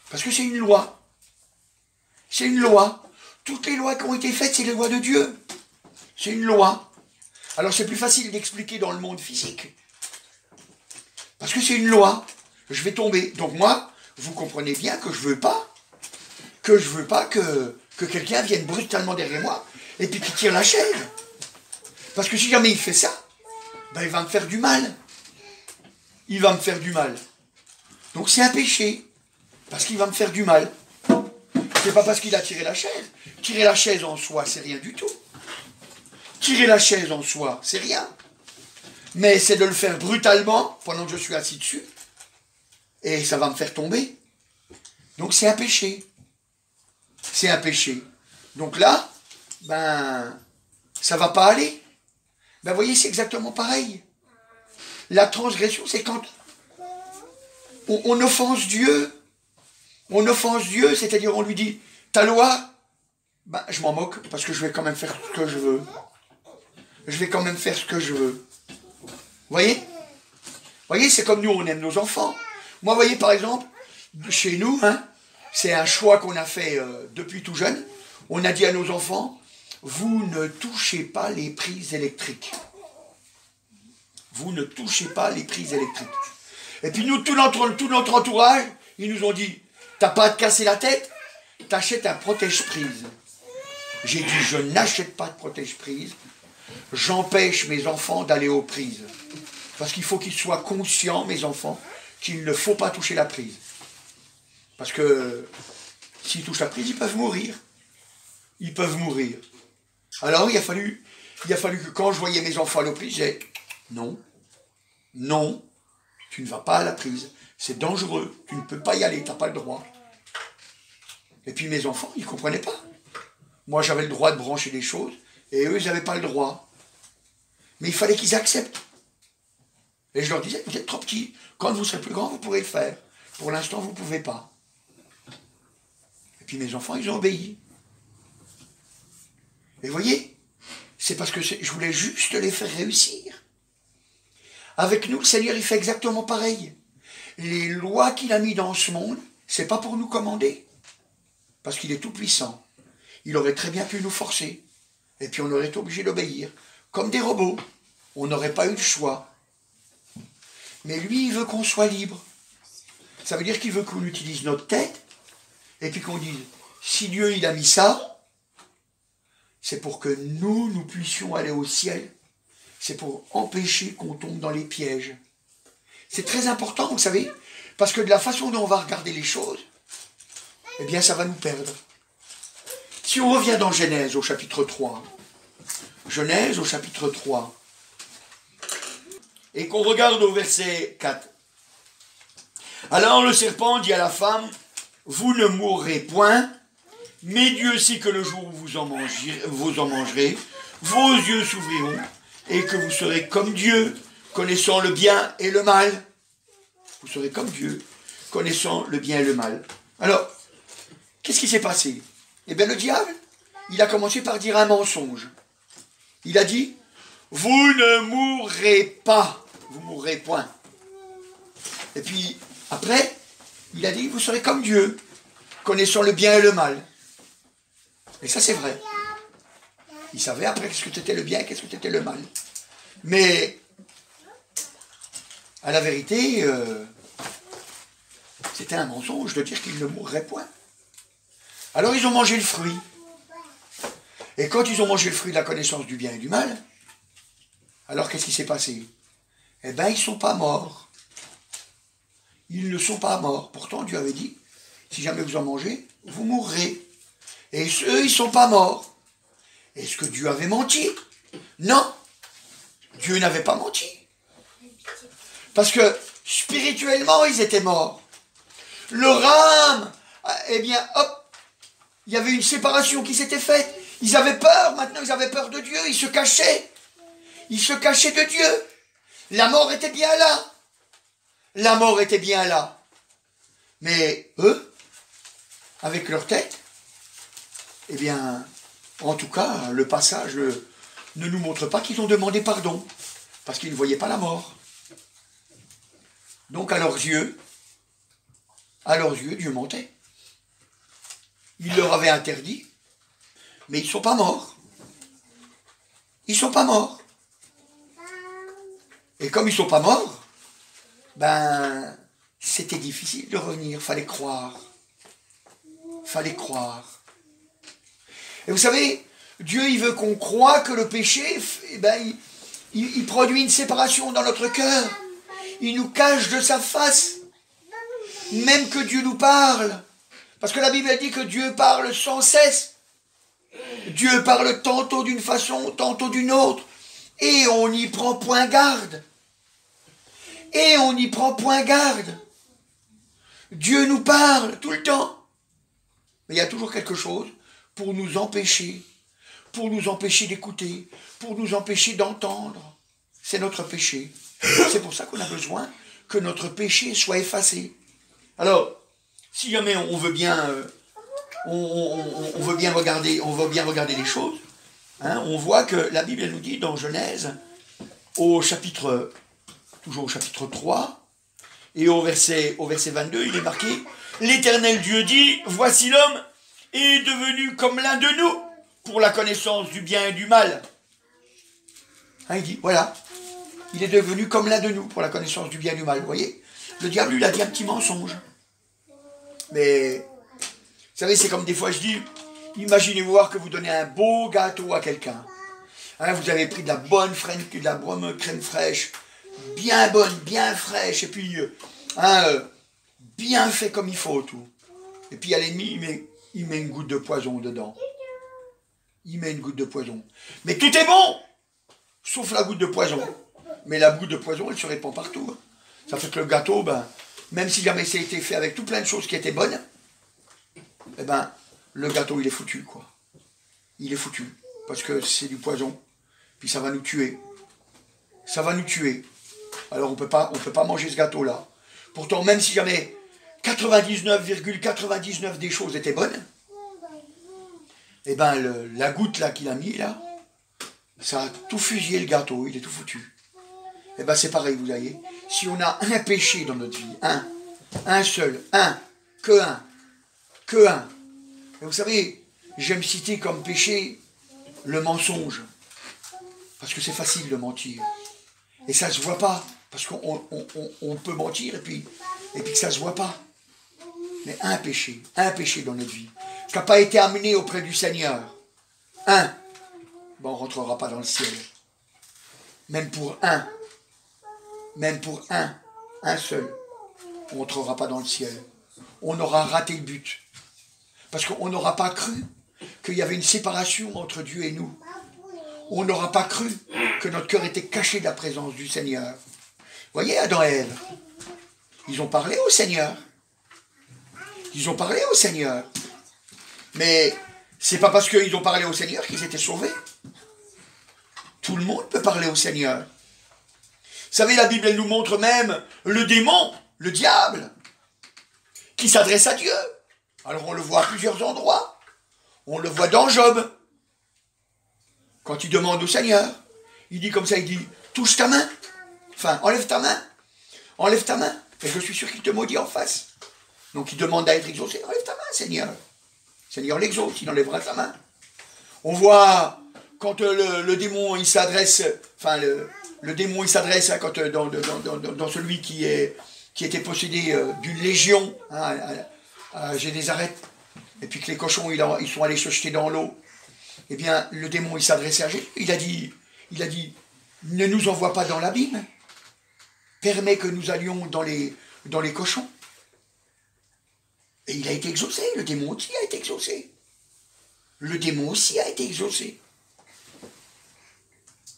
Parce que c'est une loi. C'est une loi. Toutes les lois qui ont été faites, c'est les lois de Dieu. C'est une loi. Alors, c'est plus facile d'expliquer dans le monde physique. Parce que c'est une loi. Je vais tomber. Donc moi, vous comprenez bien que je veux pas que quelqu'un vienne brutalement derrière moi et puis qu'il tire la chaise. Parce que si jamais il fait ça, ben il va me faire du mal. Il va me faire du mal. Donc c'est un péché. Parce qu'il va me faire du mal. C'est pas parce qu'il a tiré la chaise. Tirer la chaise en soi, c'est rien du tout. Tirer la chaise en soi, c'est rien. Mais c'est de le faire brutalement pendant que je suis assis dessus. Et ça va me faire tomber. Donc c'est un péché. C'est un péché. Donc là, ben, ça ne va pas aller. Ben, vous voyez, c'est exactement pareil. La transgression, c'est quand on offense Dieu. On offense Dieu, c'est-à-dire on lui dit, ta loi, ben, je m'en moque, parce que je vais quand même faire ce que je veux. Je vais quand même faire ce que je veux. Vous voyez? Vous voyez, c'est comme nous, on aime nos enfants. Moi, vous voyez, par exemple, chez nous, hein, c'est un choix qu'on a fait depuis tout jeune. On a dit à nos enfants, vous ne touchez pas les prises électriques. Vous ne touchez pas les prises électriques. Et puis nous, tout notre entourage, ils nous ont dit, t'as pas à te casser la tête, t'achètes un protège-prise. J'ai dit, je n'achète pas de protège-prise, j'empêche mes enfants d'aller aux prises. Parce qu'il faut qu'ils soient conscients, mes enfants, qu'il ne faut pas toucher la prise. Parce que s'ils touchent la prise, ils peuvent mourir. Ils peuvent mourir. Alors il a fallu que quand je voyais mes enfants aller aux prises, j'ai non, non, tu ne vas pas à la prise. C'est dangereux, tu ne peux pas y aller, tu n'as pas le droit. Et puis mes enfants, ils ne comprenaient pas. Moi, j'avais le droit de brancher des choses, et eux, ils n'avaient pas le droit. Mais il fallait qu'ils acceptent. Et je leur disais, vous êtes trop petits. Quand vous serez plus grands, vous pourrez le faire. Pour l'instant, vous ne pouvez pas. Et puis mes enfants, ils ont obéi. Et vous voyez, c'est parce que je voulais juste les faire réussir. Avec nous, le Seigneur, il fait exactement pareil. Les lois qu'il a mis dans ce monde, c'est pas pour nous commander. Parce qu'il est tout puissant. Il aurait très bien pu nous forcer. Et puis on aurait été obligé d'obéir. Comme des robots. On n'aurait pas eu le choix. Mais lui, il veut qu'on soit libre. Ça veut dire qu'il veut qu'on utilise notre tête. Et puis qu'on dise, si Dieu il a mis ça, c'est pour que nous puissions aller au ciel. C'est pour empêcher qu'on tombe dans les pièges. C'est très important, vous savez, parce que de la façon dont on va regarder les choses, eh bien, ça va nous perdre. Si on revient dans Genèse au chapitre 3, Genèse au chapitre 3, et qu'on regarde au verset 4. Alors le serpent dit à la femme, vous ne mourrez point, mais Dieu sait que le jour où vous en mangerez, vos yeux s'ouvriront, et que vous serez comme Dieu, connaissant le bien et le mal. Vous serez comme Dieu, connaissant le bien et le mal. Alors, qu'est-ce qui s'est passé? Eh bien, le diable, il a commencé par dire un mensonge. Il a dit, vous ne mourrez pas, vous mourrez point. Et puis, après, il a dit, vous serez comme Dieu, connaissant le bien et le mal. Et ça, c'est vrai. Il savait après qu'est-ce que c'était le bien et qu'est-ce que c'était le mal. Mais, à la vérité, c'était un mensonge de dire qu'ils ne mourraient point. Alors ils ont mangé le fruit. Et quand ils ont mangé le fruit de la connaissance du bien et du mal, alors qu'est-ce qui s'est passé? Eh bien, ils ne sont pas morts. Ils ne sont pas morts. Pourtant, Dieu avait dit, si jamais vous en mangez, vous mourrez. Et eux, ils ne sont pas morts. Est-ce que Dieu avait menti? Non. Dieu n'avait pas menti. Parce que spirituellement, ils étaient morts. Leur âme, eh bien, hop, il y avait une séparation qui s'était faite. Ils avaient peur, maintenant ils avaient peur de Dieu, ils se cachaient. Ils se cachaient de Dieu. La mort était bien là. La mort était bien là. Mais eux, avec leur tête, eh bien, en tout cas, le passage ne nous montre pas qu'ils ont demandé pardon, parce qu'ils ne voyaient pas la mort. Donc à leurs yeux, Dieu mentait. Il leur avait interdit, mais ils ne sont pas morts. Ils ne sont pas morts. Et comme ils ne sont pas morts, ben, c'était difficile de revenir, fallait croire. Fallait croire. Et vous savez, Dieu, il veut qu'on croie que le péché, eh ben, il produit une séparation dans notre cœur. Il nous cache de sa face. Même que Dieu nous parle. Parce que la Bible dit que Dieu parle sans cesse. Dieu parle tantôt d'une façon, tantôt d'une autre. Et on n'y prend point garde. Et on n'y prend point garde. Dieu nous parle tout le temps. Mais il y a toujours quelque chose pour nous empêcher, pour nous empêcher d'écouter, pour nous empêcher d'entendre. C'est notre péché. C'est pour ça qu'on a besoin que notre péché soit effacé. Alors, si jamais on veut bien, on veut bien regarder les choses, hein, on voit que la Bible elle nous dit dans Genèse, toujours au chapitre 3, et au verset 22, il est marqué, l'Éternel Dieu dit, voici l'homme est devenu comme l'un de nous, pour la connaissance du bien et du mal. Hein, il dit, voilà, il est devenu comme l'un de nous, pour la connaissance du bien et du mal. Vous voyez, le diable, lui, il a dit un petit mensonge. Mais, vous savez, c'est comme des fois je dis, imaginez voir que vous donnez un beau gâteau à quelqu'un. Hein, vous avez pris de la bonne crème fraîche, bien bonne, bien fraîche, et puis bien fait comme il faut tout. Et puis à l'ennemi, il met une goutte de poison dedans. Il met une goutte de poison. Mais tout est bon, sauf la goutte de poison. Mais la goutte de poison, elle se répand partout. Ça fait que le gâteau, même si jamais ça a été fait avec tout plein de choses qui étaient bonnes, eh ben, le gâteau, il est foutu, quoi. Il est foutu. Parce que c'est du poison. Puis ça va nous tuer. Ça va nous tuer. Alors on peut pas manger ce gâteau-là. Pourtant, même si jamais 99,99 des choses étaient bonnes, eh ben, la goutte là qu'il a mis, là, ça a tout fusillé le gâteau, il est tout foutu. Eh ben, c'est pareil, vous voyez. Si on a un péché dans notre vie, un seul, que un. Et vous savez, j'aime citer comme péché le mensonge. Parce que c'est facile de mentir. Et ça ne se voit pas. Parce qu'on peut mentir et puis que ça ne se voit pas. Mais un péché dans notre vie, qui n'a pas été amené auprès du Seigneur. On ne rentrera pas dans le ciel. Même pour un seul, on ne rentrera pas dans le ciel. On aura raté le but. Parce qu'on n'aura pas cru qu'il y avait une séparation entre Dieu et nous. On n'aura pas cru que notre cœur était caché de la présence du Seigneur. Vous voyez, Adam et Ève, ils ont parlé au Seigneur. Ils ont parlé au Seigneur. Mais c'est pas parce qu'ils ont parlé au Seigneur qu'ils étaient sauvés. Tout le monde peut parler au Seigneur. Vous savez, la Bible, elle nous montre même le démon, le diable, qui s'adresse à Dieu. Alors on le voit à plusieurs endroits. On le voit dans Job. Quand il demande au Seigneur, il dit comme ça, il dit, touche ta main. Enfin, enlève ta main. Enlève ta main. Et je suis sûr qu'il te maudit en face. Donc il demande à être exaucé. Enlève ta main, Seigneur. Seigneur l'exauce, il enlèvera ta main. On voit quand le démon, il s'adresse, enfin, le démon, il s'adresse hein, quand, dans celui qui était possédé d'une légion, hein, à Génézareth, et puis que les cochons, ils sont allés se jeter dans l'eau. Eh bien, le démon, il s'adressait à Jésus. Il a dit, ne nous envoie pas dans l'abîme. Permets que nous allions dans les cochons. Et il a été exaucé. Le démon aussi a été exaucé. Le démon aussi a été exaucé.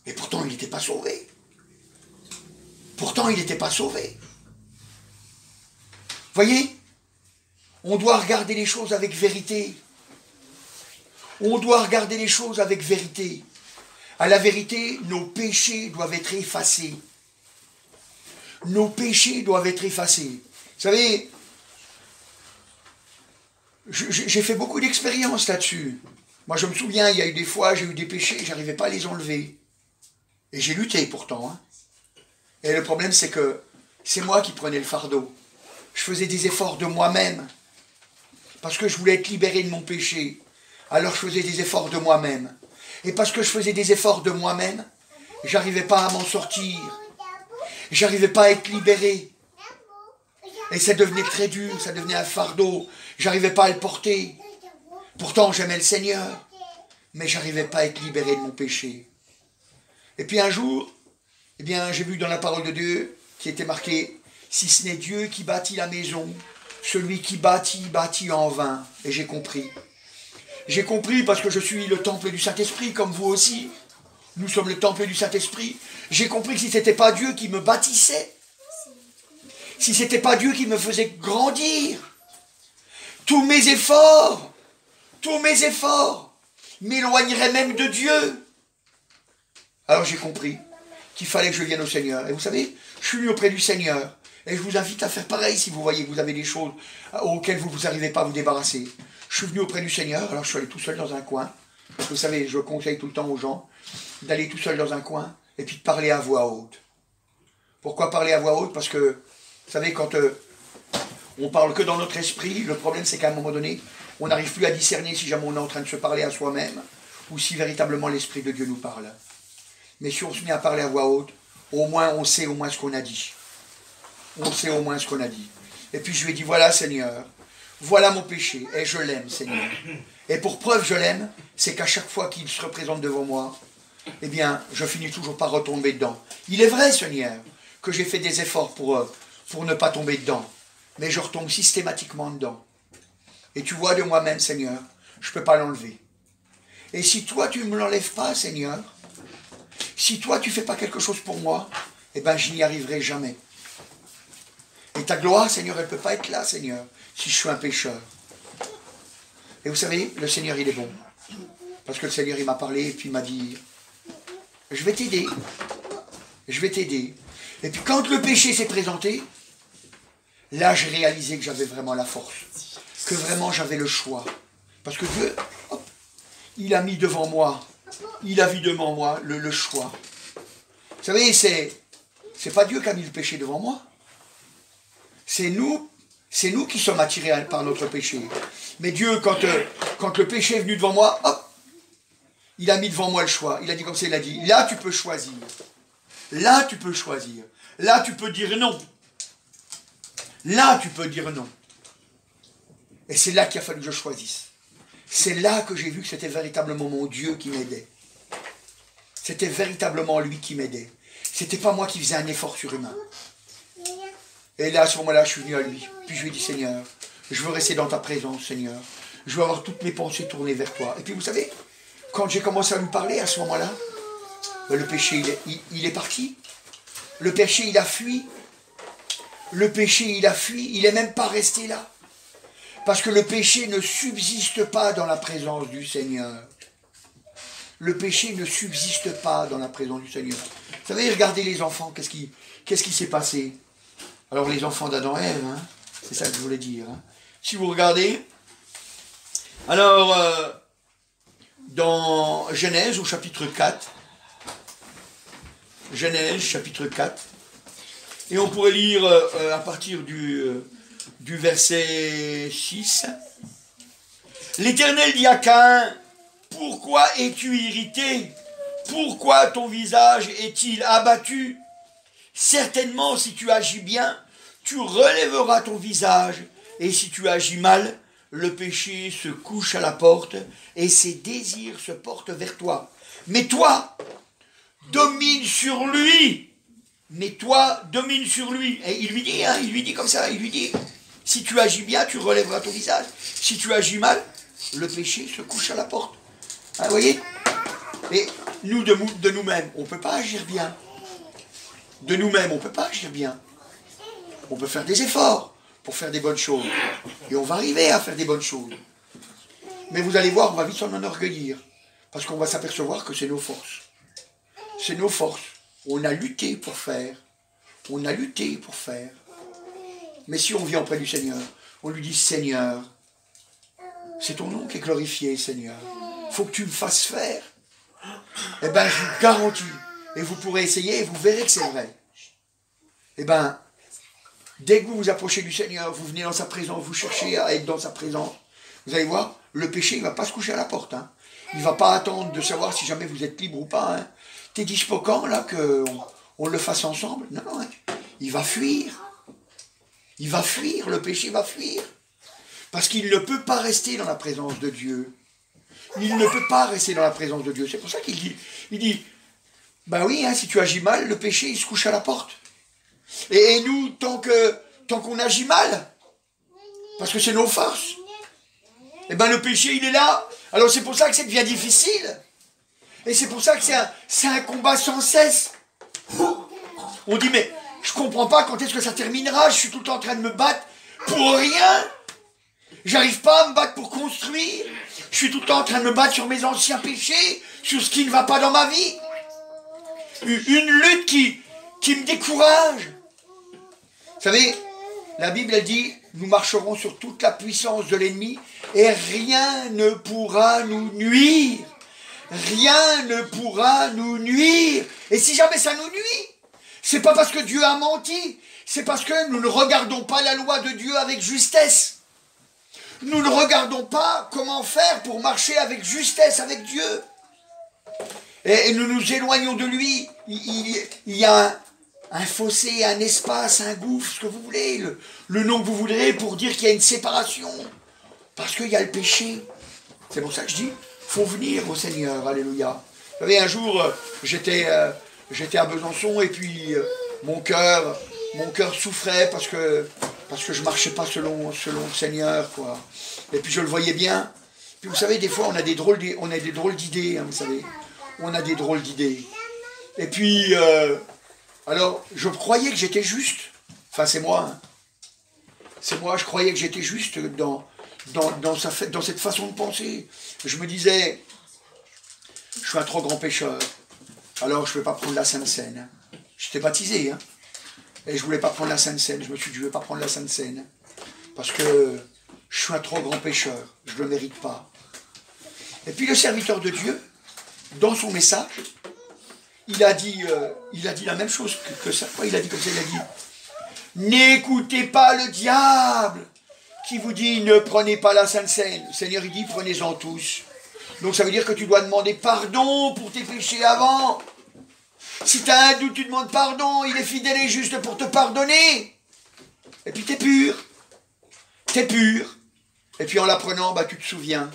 Et pourtant, il n'était pas sauvé. Pourtant, il n'était pas sauvé. Voyez, on doit regarder les choses avec vérité. On doit regarder les choses avec vérité. À la vérité, nos péchés doivent être effacés. Nos péchés doivent être effacés. Vous savez, j'ai fait beaucoup d'expériences là-dessus. Moi, je me souviens, il y a eu des fois, j'ai eu des péchés, je n'arrivais pas à les enlever. Et j'ai lutté pourtant. Hein. Et le problème, c'est que c'est moi qui prenais le fardeau. Je faisais des efforts de moi-même. Parce que je voulais être libéré de mon péché. Alors je faisais des efforts de moi-même. Et parce que je faisais des efforts de moi-même, j'arrivais pas à m'en sortir. J'arrivais pas à être libéré. Et ça devenait très dur, ça devenait un fardeau. J'arrivais pas à le porter. Pourtant, j'aimais le Seigneur. Mais j'arrivais pas à être libéré de mon péché. Et puis un jour, eh bien, j'ai vu dans la parole de Dieu qui était marqué « Si ce n'est Dieu qui bâtit la maison, celui qui bâtit, bâtit en vain. » Et j'ai compris. J'ai compris parce que je suis le temple du Saint-Esprit, comme vous aussi. Nous sommes le temple du Saint-Esprit. J'ai compris que si ce n'était pas Dieu qui me bâtissait, si ce n'était pas Dieu qui me faisait grandir, tous mes efforts, m'éloignerait même de Dieu. Alors j'ai compris qu'il fallait que je vienne au Seigneur. Et vous savez, je suis venu auprès du Seigneur. Et je vous invite à faire pareil si vous voyez que vous avez des choses auxquelles vous n'arrivez pas à vous débarrasser. Je suis venu auprès du Seigneur, alors je suis allé tout seul dans un coin. Vous savez, je conseille tout le temps aux gens d'aller tout seul dans un coin et puis de parler à voix haute. Pourquoi parler à voix haute? Parce que, vous savez, quand on parle que dans notre esprit, le problème c'est qu'à un moment donné, on n'arrive plus à discerner si jamais on est en train de se parler à soi-même ou si véritablement l'Esprit de Dieu nous parle. Mais si on se met à parler à voix haute, au moins on sait au moins ce qu'on a dit. On sait au moins ce qu'on a dit. Et puis je lui ai dit, voilà Seigneur, voilà mon péché, et je l'aime Seigneur. Et pour preuve je l'aime, c'est qu'à chaque fois qu'il se représente devant moi, eh bien, je finis toujours par retomber dedans. Il est vrai Seigneur, que j'ai fait des efforts pour ne pas tomber dedans, mais je retombe systématiquement dedans. Et tu vois de moi-même Seigneur, je ne peux pas l'enlever. Et si toi tu ne me l'enlèves pas Seigneur, si toi tu ne fais pas quelque chose pour moi, eh bien je n'y arriverai jamais. Et ta gloire, Seigneur, elle ne peut pas être là, Seigneur, si je suis un pécheur. Et vous savez, le Seigneur, il est bon. Parce que le Seigneur, il m'a parlé et puis il m'a dit, je vais t'aider. Je vais t'aider. Et puis quand le péché s'est présenté, là, j'ai réalisé que j'avais vraiment la force. Que vraiment, j'avais le choix. Parce que Dieu, hop, il a mis devant moi, il a vu devant moi le choix. Vous savez, c'est pas Dieu qui a mis le péché devant moi. C'est nous qui sommes attirés par notre péché. Mais Dieu, quand le péché est venu devant moi, hop, il a mis devant moi le choix. Il a dit comme ça, il a dit, là tu peux choisir. Là tu peux choisir. Là tu peux dire non. Là tu peux dire non. Et c'est là qu'il a fallu que je choisisse. C'est là que j'ai vu que c'était véritablement mon Dieu qui m'aidait. C'était véritablement lui qui m'aidait. C'était pas moi qui faisais un effort surhumain. Et là, à ce moment-là, je suis venu à lui. Puis je lui ai dit, Seigneur, je veux rester dans ta présence, Seigneur. Je veux avoir toutes mes pensées tournées vers toi. Et puis vous savez, quand j'ai commencé à lui parler, à ce moment-là, le péché, il est parti. Le péché, il a fui. Le péché, il a fui. Il n'est même pas resté là. Parce que le péché ne subsiste pas dans la présence du Seigneur. Le péché ne subsiste pas dans la présence du Seigneur. Vous savez, regardez les enfants, qu'est-ce qui s'est passé? Alors les enfants d'Adam et Ève, hein, c'est ça que je voulais dire. Hein. Si vous regardez, alors dans Genèse au chapitre 4, Genèse chapitre 4, et on pourrait lire à partir du verset 6, l'Éternel dit à Caïn, pourquoi es-tu irrité? Pourquoi ton visage est-il abattu? Certainement, si tu agis bien, tu relèveras ton visage. Et si tu agis mal, le péché se couche à la porte et ses désirs se portent vers toi. Mais toi, domine sur lui. Mais toi, domine sur lui. Et il lui dit comme ça, il lui dit, si tu agis bien, tu relèveras ton visage. Si tu agis mal, le péché se couche à la porte. Hein, vous voyez? Et nous, de nous-mêmes, on ne peut pas agir bien. De nous-mêmes, on ne peut pas agir bien. On peut faire des efforts pour faire des bonnes choses. Et on va arriver à faire des bonnes choses. Mais vous allez voir, on va vite s'en enorgueillir. Parce qu'on va s'apercevoir que c'est nos forces. C'est nos forces. On a lutté pour faire. On a lutté pour faire. Mais si on vient auprès du Seigneur, on lui dit, Seigneur, c'est ton nom qui est glorifié, Seigneur. Il faut que tu me fasses faire. Eh bien, je vous garantis. Et vous pourrez essayer et vous verrez que c'est vrai. Eh bien, dès que vous vous approchez du Seigneur, vous venez dans sa présence, vous cherchez à être dans sa présence, vous allez voir, le péché, il ne va pas se coucher à la porte. Hein. Il ne va pas attendre de savoir si jamais vous êtes libre ou pas. Hein. T'es dispo quand, là, qu'on le fasse ensemble? Non, non, hein. Il va fuir. Il va fuir, le péché va fuir. Parce qu'il ne peut pas rester dans la présence de Dieu. Il ne peut pas rester dans la présence de Dieu. C'est pour ça qu'il dit, ben oui, hein, si tu agis mal, le péché, il se couche à la porte. Et nous, tant qu'on agit mal, parce que c'est nos forces, eh ben le péché, il est là. Alors c'est pour ça que ça devient difficile. Et c'est pour ça que c'est un combat sans cesse. On dit, mais je comprends pas quand est-ce que ça terminera. Je suis tout le temps en train de me battre pour rien. J'arrive pas à me battre pour construire. Je suis tout le temps en train de me battre sur mes anciens péchés, sur ce qui ne va pas dans ma vie. Une lutte qui me décourage. Vous savez, la Bible elle dit, nous marcherons sur toute la puissance de l'ennemi et rien ne pourra nous nuire. Rien ne pourra nous nuire. Et si jamais ça nous nuit, c'est pas parce que Dieu a menti, c'est parce que nous ne regardons pas la loi de Dieu avec justesse. Nous ne regardons pas comment faire pour marcher avec justesse avec Dieu. Et nous nous éloignons de lui. Il y a un fossé, un espace, un gouffre, ce que vous voulez, le nom que vous voudrez pour dire qu'il y a une séparation. Parce qu'il y a le péché. C'est pour ça que je dis, il faut venir au Seigneur, alléluia. Vous savez, un jour, j'étais à Besançon et puis mon cœur souffrait parce que je ne marchais pas selon le Seigneur, quoi. Et puis je le voyais bien. Puis vous savez, des fois, on a des drôles d'idées, hein, vous savez. On a des drôles d'idées. Et puis, alors, je croyais que j'étais juste. Enfin, c'est moi. Hein. C'est moi, je croyais que j'étais juste dans cette façon de penser. Je me disais, je suis un trop grand pécheur. Alors, je ne vais pas prendre la Sainte Seine. J'étais baptisé, hein. Et je ne voulais pas prendre la Sainte Seine. Je me suis dit, je ne vais pas prendre la Sainte Seine. Parce que je suis un trop grand pécheur. Je ne le mérite pas. Et puis, le serviteur de Dieu, dans son message, il a dit la même chose que ça. Il a dit comme ça, il a dit, n'écoutez pas le diable qui vous dit, ne prenez pas la Sainte Seine. Le Seigneur, il dit, prenez-en tous. Donc ça veut dire que tu dois demander pardon pour tes péchés avant. Si tu as un doute, tu demandes pardon, il est fidèle et juste pour te pardonner. Et puis tu es pur. Tu es pur. Et puis en l'apprenant, tu te souviens.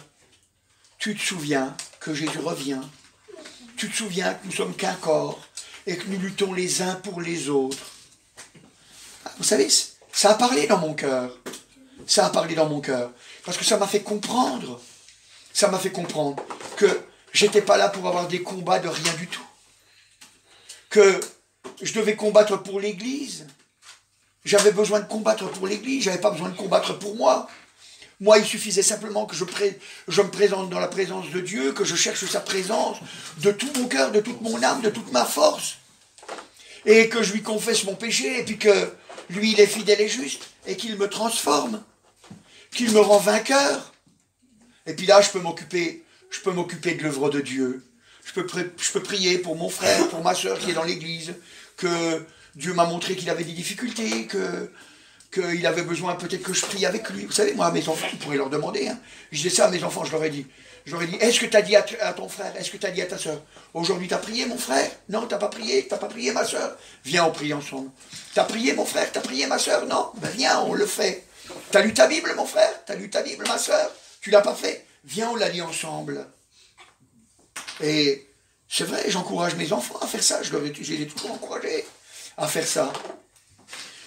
Tu te souviens que Jésus revient. Tu te souviens que nous sommes qu'un corps et que nous luttons les uns pour les autres. Vous savez, ça a parlé dans mon cœur. Ça a parlé dans mon cœur. Parce que ça m'a fait comprendre. Ça m'a fait comprendre que j'étais pas là pour avoir des combats de rien du tout. Que je devais combattre pour l'Église. J'avais besoin de combattre pour l'Église. J'avais pas besoin de combattre pour moi. Moi, il suffisait simplement que je me présente dans la présence de Dieu, que je cherche sa présence de tout mon cœur, de toute mon âme, de toute ma force. Et que je lui confesse mon péché, et puis que lui, il est fidèle et juste, et qu'il me transforme, qu'il me rend vainqueur. Et puis là, je peux m'occuper de l'œuvre de Dieu. Je peux prier pour mon frère, pour ma soeur qui est dans l'église, que Dieu m'a montré qu'il avait des difficultés, qu'il avait besoin peut-être que je prie avec lui. Vous savez, moi, à mes enfants, vous pourrez leur demander. Hein. Je disais ça à mes enfants, je leur ai dit, est-ce que tu as dit à ton frère, est-ce que tu as dit à ta soeur, aujourd'hui tu as prié mon frère? Non, tu n'as pas prié ma soeur? Viens, on prie ensemble. Tu as prié mon frère, tu as prié ma soeur? Non, ben viens, on le fait. Tu as lu ta Bible mon frère? Tu as lu ta Bible ma soeur? Tu l'as pas fait? Viens, on la lit ensemble. Et c'est vrai, j'encourage mes enfants à faire ça, je les ai toujours encouragés à faire ça.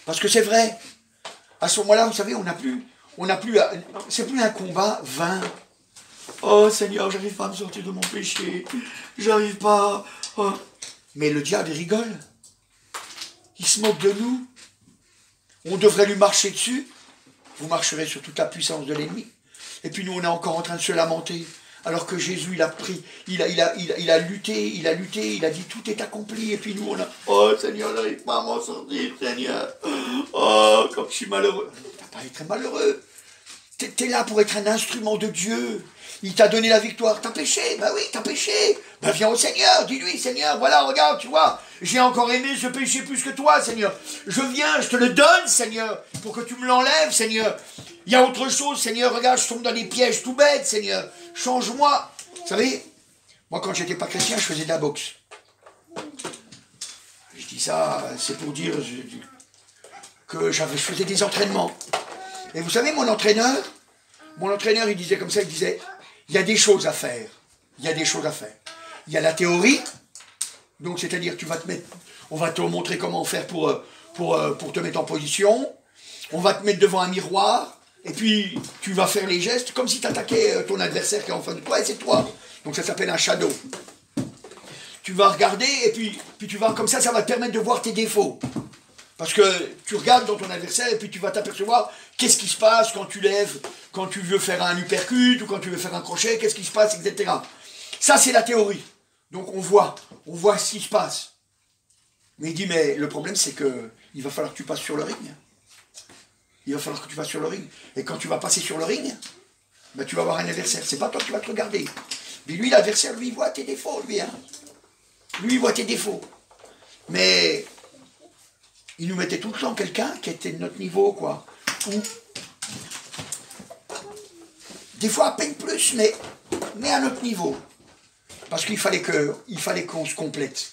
Parce que c'est vrai, à ce moment-là, vous savez, c'est plus un combat vain. Oh Seigneur, j'arrive pas à me sortir de mon péché, j'arrive pas. Oh. Mais le diable, il rigole. Il se moque de nous. On devrait lui marcher dessus. Vous marcherez sur toute la puissance de l'ennemi. Et puis nous, on est encore en train de se lamenter. Alors que Jésus, il a pris, il a lutté, il a dit tout est accompli. Et puis nous, on a, oh Seigneur, j'arrive pas à m'en sortir, Seigneur. Oh, comme je suis malheureux. T'as pas à être malheureux. T'es là pour être un instrument de Dieu. Il t'a donné la victoire. T'as péché? Ben oui, t'as péché. Ben viens au Seigneur, dis-lui, Seigneur, voilà, regarde, tu vois, j'ai encore aimé ce péché plus que toi, Seigneur. Je viens, je te le donne, Seigneur, pour que tu me l'enlèves, Seigneur. Il y a autre chose, Seigneur, regarde, je tombe dans des pièges tout bêtes, Seigneur. Change-moi. Vous savez, moi, quand j'étais pas chrétien, je faisais de la boxe. Je dis ça, c'est pour dire que je faisais des entraînements. Et vous savez, mon entraîneur, il disait comme ça, il disait, il y a des choses à faire. Il y a des choses à faire. Il y a la théorie, donc c'est-à-dire on va te montrer comment faire pour te mettre en position. On va te mettre devant un miroir, et puis tu vas faire les gestes comme si tu attaquais ton adversaire qui est en face de toi, et c'est toi. Donc ça s'appelle un shadow. Tu vas regarder, et puis tu vas comme ça va te permettre de voir tes défauts. Parce que tu regardes dans ton adversaire et puis tu vas t'apercevoir qu'est-ce qui se passe quand tu lèves, quand tu veux faire un uppercut ou quand tu veux faire un crochet, qu'est-ce qui se passe, etc. Ça, c'est la théorie. Donc on voit ce qui se passe. Mais il dit, mais le problème, c'est que il va falloir que tu passes sur le ring. Il va falloir que tu passes sur le ring. Et quand tu vas passer sur le ring, ben, tu vas avoir un adversaire. C'est pas toi qui vas te regarder. Mais lui, l'adversaire, lui, il voit tes défauts, lui. Hein. Lui, il voit tes défauts. Mais il nous mettait tout le temps quelqu'un qui était de notre niveau, quoi. Ou des fois à peine plus, mais à notre niveau. Parce qu'il fallait qu'on se complète.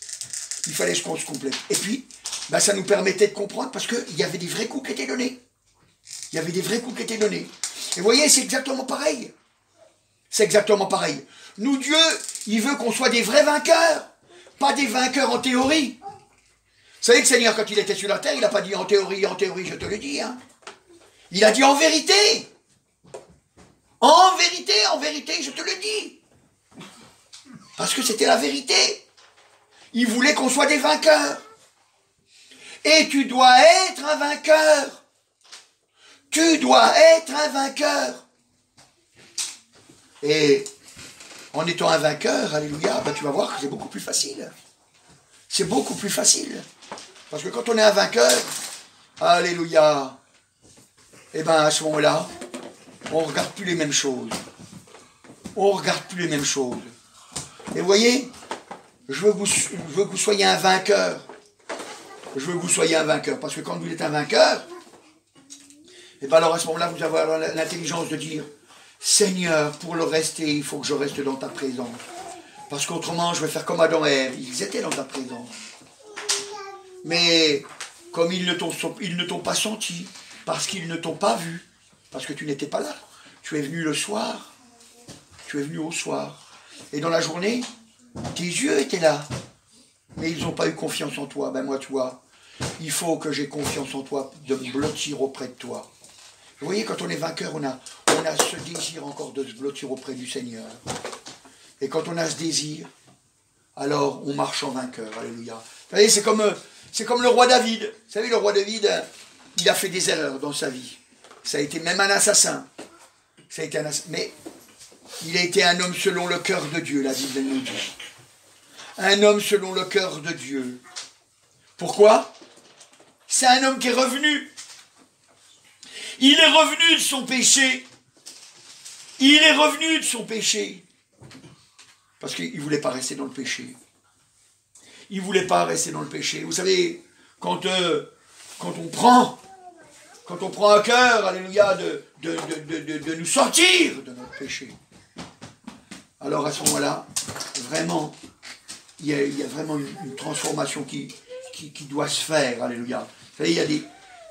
Il fallait qu'on se complète. Et puis, ben, ça nous permettait de comprendre parce qu'il y avait des vrais coups qui étaient donnés. Il y avait des vrais coups qui étaient donnés. Et vous voyez, c'est exactement pareil. C'est exactement pareil. Nous, Dieu, il veut qu'on soit des vrais vainqueurs. Pas des vainqueurs en théorie. Vous savez que le Seigneur, quand il était sur la terre, il n'a pas dit en théorie, je te le dis. Hein. Il a dit en vérité. En vérité, je te le dis. Parce que c'était la vérité. Il voulait qu'on soit des vainqueurs. Et tu dois être un vainqueur. Tu dois être un vainqueur. Et en étant un vainqueur, alléluia, ben tu vas voir que c'est beaucoup plus facile. C'est beaucoup plus facile. Parce que quand on est un vainqueur, alléluia, et bien à ce moment-là, on ne regarde plus les mêmes choses. On ne regarde plus les mêmes choses. Et vous voyez, je veux que vous soyez un vainqueur. Je veux que vous soyez un vainqueur. Parce que quand vous êtes un vainqueur, et bien alors à ce moment-là, vous avez l'intelligence de dire, Seigneur, pour le rester, il faut que je reste dans ta présence. Parce qu'autrement, je vais faire comme Adam et Ève. Ils étaient dans ta présence. Mais comme ils ne t'ont pas senti, parce qu'ils ne t'ont pas vu, parce que tu n'étais pas là. Tu es venu le soir. Tu es venu au soir. Et dans la journée, tes yeux étaient là. Mais ils n'ont pas eu confiance en toi. Ben moi, tu vois, il faut que j'ai confiance en toi, de me blottir auprès de toi. Vous voyez, quand on est vainqueur, on a ce désir encore de se blottir auprès du Seigneur. Et quand on a ce désir, alors on marche en vainqueur. Alléluia. Vous voyez, c'est comme le roi David. Vous savez, le roi David, il a fait des erreurs dans sa vie. Ça a été même un assassin. Mais il a été un homme selon le cœur de Dieu, la Bible nous dit. Un homme selon le cœur de Dieu. Pourquoi? C'est un homme qui est revenu. Il est revenu de son péché. Il est revenu de son péché. Parce qu'il ne voulait pas rester dans le péché. Il ne voulait pas rester dans le péché. Vous savez, quand on prend à cœur, alléluia, de nous sortir de notre péché, alors à ce moment-là, vraiment, il y a vraiment une transformation qui doit se faire, alléluia. Vous savez,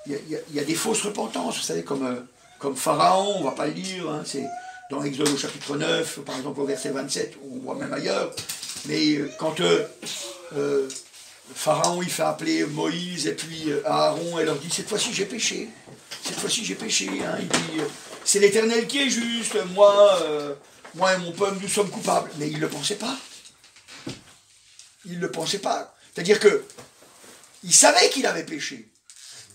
il y a des fausses repentances, vous savez, comme Pharaon, on ne va pas le dire, hein, c'est dans Exode au chapitre 9, par exemple au verset 27, on voit même ailleurs, mais quand Pharaon il fait appeler Moïse et puis Aaron et leur dit, cette fois-ci j'ai péché, hein, il dit, c'est l'Éternel qui est juste, moi et mon peuple nous sommes coupables, mais il ne le pensait pas. Il ne le pensait pas. C'est-à-dire que il savait qu'il avait péché.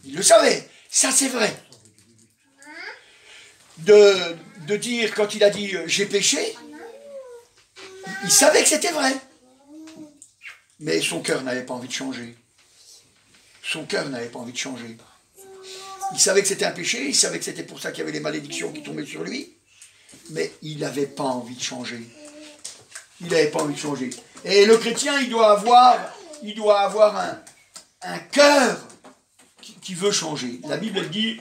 Il le savait. Ça, c'est vrai. De dire, quand il a dit « j'ai péché », il savait que c'était vrai. Mais son cœur n'avait pas envie de changer. Son cœur n'avait pas envie de changer. Il savait que c'était un péché, il savait que c'était pour ça qu'il y avait les malédictions qui tombaient sur lui, mais il n'avait pas envie de changer. Il n'avait pas envie de changer. Et le chrétien, il doit avoir un cœur qui veut changer. La Bible, elle dit,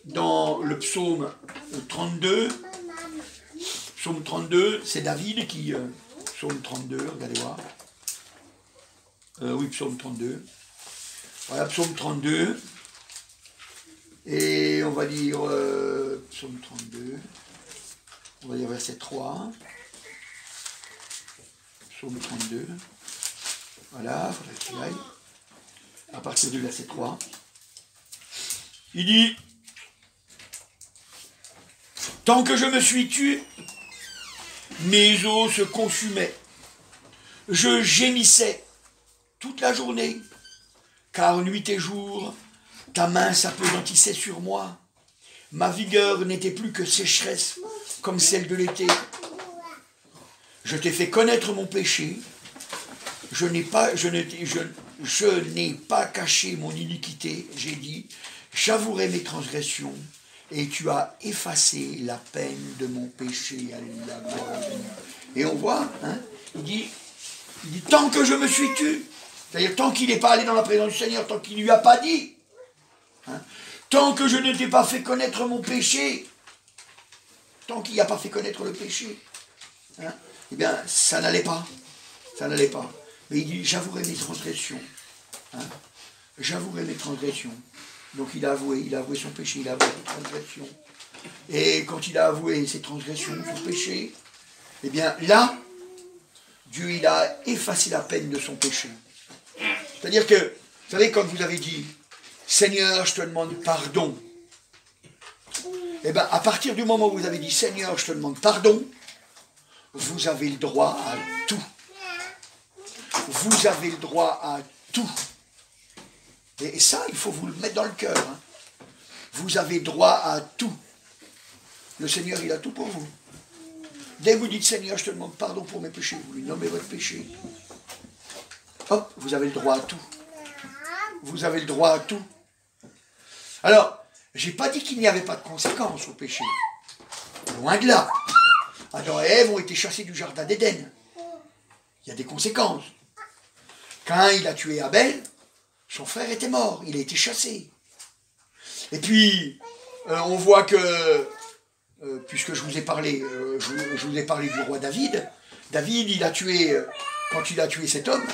dans le psaume 32, c'est David qui... psaume 32, regardez voir. Oui, psaume 32. Voilà, psaume 32. Et on va dire psaume 32. On va dire verset 3. Psaume 32. Voilà, il faudrait qu'il aille. À partir du verset 3. Il dit, tant que je me suis tué, mes os se consumaient. Je gémissais toute la journée, car nuit et jour, Ta main s'apesantissait sur moi. Ma vigueur n'était plus que sécheresse, comme celle de l'été. Je t'ai fait connaître mon péché. Je n'ai pas caché mon iniquité. J'ai dit, j'avouerai mes transgressions. Et tu as effacé la peine de mon péché. Alléluia. Et on voit, hein, il dit, tant que je me suis tu, c'est-à-dire tant qu'il n'est pas allé dans la présence du Seigneur, tant qu'il ne lui a pas dit, hein, tant que je ne t'ai pas fait connaître mon péché, tant qu'il n'a pas fait connaître le péché, hein, eh bien, ça n'allait pas. Ça n'allait pas. Mais il dit, j'avouerai mes transgressions. Hein, j'avouerai mes transgressions. Donc il a avoué son péché, il a avoué ses transgressions. Et quand il a avoué ses transgressions, son péché, eh bien là, Dieu il a effacé la peine de son péché. C'est-à-dire que, vous savez, quand vous avez dit, Seigneur, je te demande pardon, eh bien à partir du moment où vous avez dit, Seigneur, je te demande pardon, vous avez le droit à tout. Vous avez le droit à tout. Et ça, il faut vous le mettre dans le cœur. Hein. Vous avez droit à tout. Le Seigneur, il a tout pour vous. Dès que vous dites, Seigneur, je te demande pardon pour mes péchés, vous lui nommez votre péché. Hop, vous avez le droit à tout. Vous avez le droit à tout. Alors, je n'ai pas dit qu'il n'y avait pas de conséquences au péché. Loin de là. Adam et Ève ont été chassés du jardin d'Éden. Il y a des conséquences. Quand il a tué Abel, son frère était mort, il a été chassé. Et puis, on voit que, puisque je vous ai parlé, je vous ai parlé du roi David. David, il a tué, quand il a tué cet homme,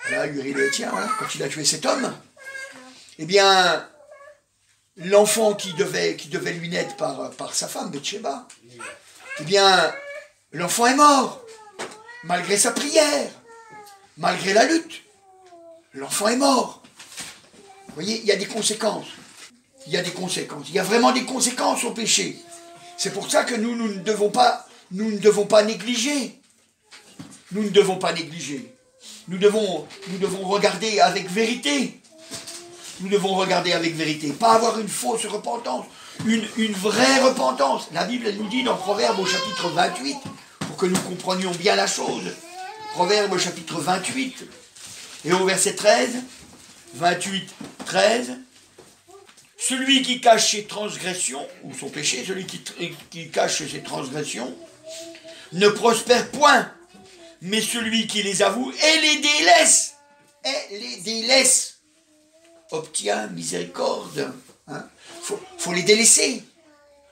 voilà, Uri le Héthien, voilà, quand il a tué cet homme, eh bien, l'enfant qui devait lui naître par sa femme, Bathsheba, eh bien, l'enfant est mort, malgré sa prière, malgré la lutte. L'enfant est mort. Vous voyez, il y a des conséquences. Il y a des conséquences. Il y a vraiment des conséquences au péché. C'est pour ça que nous ne devons pas négliger. Nous ne devons pas négliger. Nous devons regarder avec vérité. Nous devons regarder avec vérité. Pas avoir une fausse repentance. Une vraie repentance. La Bible, elle nous dit dans Proverbe au chapitre 28, pour que nous comprenions bien la chose. Proverbe au chapitre 28. Et au verset 13, 28, 13, celui qui cache ses transgressions, ou son péché, celui qui cache ses transgressions, ne prospère point, mais celui qui les avoue et les délaisse, obtient miséricorde. Hein? Faut les délaisser.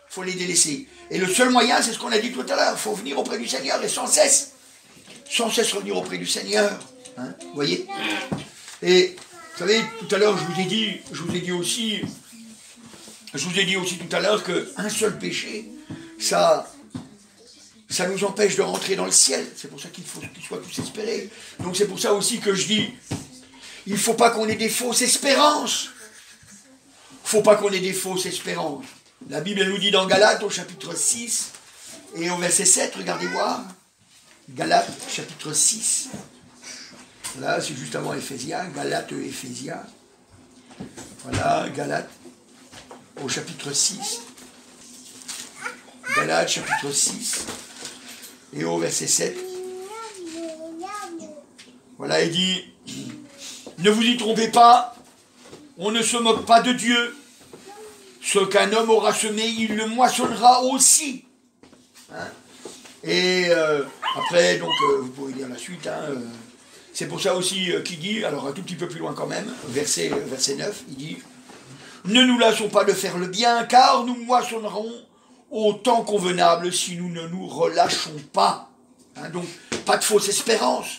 Faut les délaisser. Et le seul moyen, c'est ce qu'on a dit tout à l'heure, il faut venir auprès du Seigneur et sans cesse revenir auprès du Seigneur. Hein, vous voyez? Et vous savez, tout à l'heure, je vous ai dit aussi tout à l'heure qu'un seul péché, ça nous empêche de rentrer dans le ciel. C'est pour ça qu'il faut qu'ils soient tous espérés. Donc c'est pour ça aussi que je dis, il ne faut pas qu'on ait des fausses espérances. Il ne faut pas qu'on ait des fausses espérances. La Bible elle nous dit dans Galates au chapitre 6 et au verset 7, regardez voir. Galates chapitre 6. Voilà, c'est juste avant Éphésiens, Galates et Éphésiens. Voilà, Galates au chapitre 6. Galates chapitre 6 et au verset 7. Voilà, il dit, ne vous y trompez pas, on ne se moque pas de Dieu. Ce qu'un homme aura semé, il le moissonnera aussi. Hein? Et après, donc, vous pourrez lire la suite. Hein, c'est pour ça aussi qu'il dit, alors un tout petit peu plus loin quand même, verset 9, il dit, ne nous lassons pas de faire le bien, car nous moissonnerons au temps convenable si nous ne nous relâchons pas. Hein, donc, pas de fausse espérance.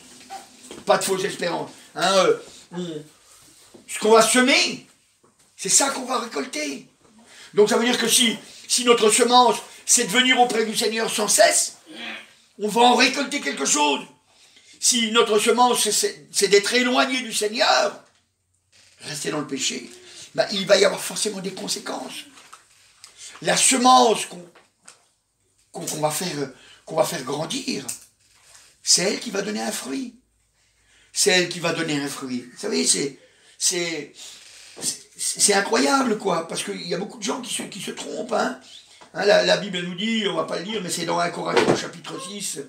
Pas de fausse espérance. Hein, ce qu'on va semer, c'est ça qu'on va récolter. Donc ça veut dire que si notre semence, c'est de venir auprès du Seigneur sans cesse, on va en récolter quelque chose. Si notre semence, c'est d'être éloigné du Seigneur, rester dans le péché, ben, il va y avoir forcément des conséquences. La semence qu'on va faire grandir, c'est elle qui va donner un fruit. C'est elle qui va donner un fruit. Vous savez, c'est incroyable, quoi, parce qu'il y a beaucoup de gens qui se trompent. Hein. Hein, la Bible nous dit, on ne va pas le lire, mais c'est dans 1 Corinthiens chapitre 6,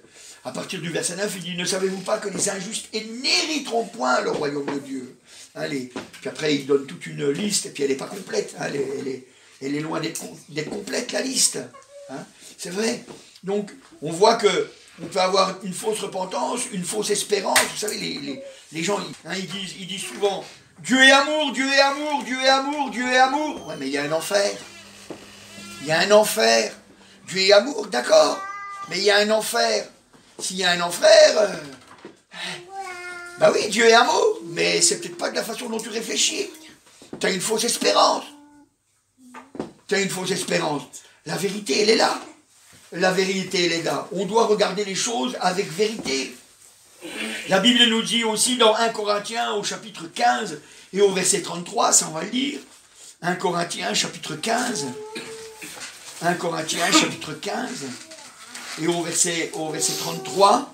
à partir du verset 9, il dit, ne savez-vous pas que les injustes n'hériteront point le royaume de Dieu. Hein, puis après, il donne toute une liste, et puis elle n'est pas complète. Hein, elle est loin d'être complète, la liste. Hein, c'est vrai. Donc, on voit que on peut avoir une fausse repentance, une fausse espérance. Vous savez, les gens, hein, ils disent souvent, Dieu est amour, Dieu est amour, Dieu est amour, Dieu est amour. Ouais, mais il y a un enfer. Il y a un enfer. Dieu est amour, d'accord. Mais il y a un enfer. S'il y a un enfer, bah oui, Dieu est amour, mais c'est peut-être pas de la façon dont tu réfléchis. Tu as une fausse espérance. Tu as une fausse espérance. La vérité, elle est là. La vérité, elle est là. On doit regarder les choses avec vérité. La Bible nous dit aussi dans 1 Corinthiens au chapitre 15 et au verset 33, ça on va le lire. 1 Corinthiens chapitre 15. 1 Corinthiens chapitre 15 et au verset 33.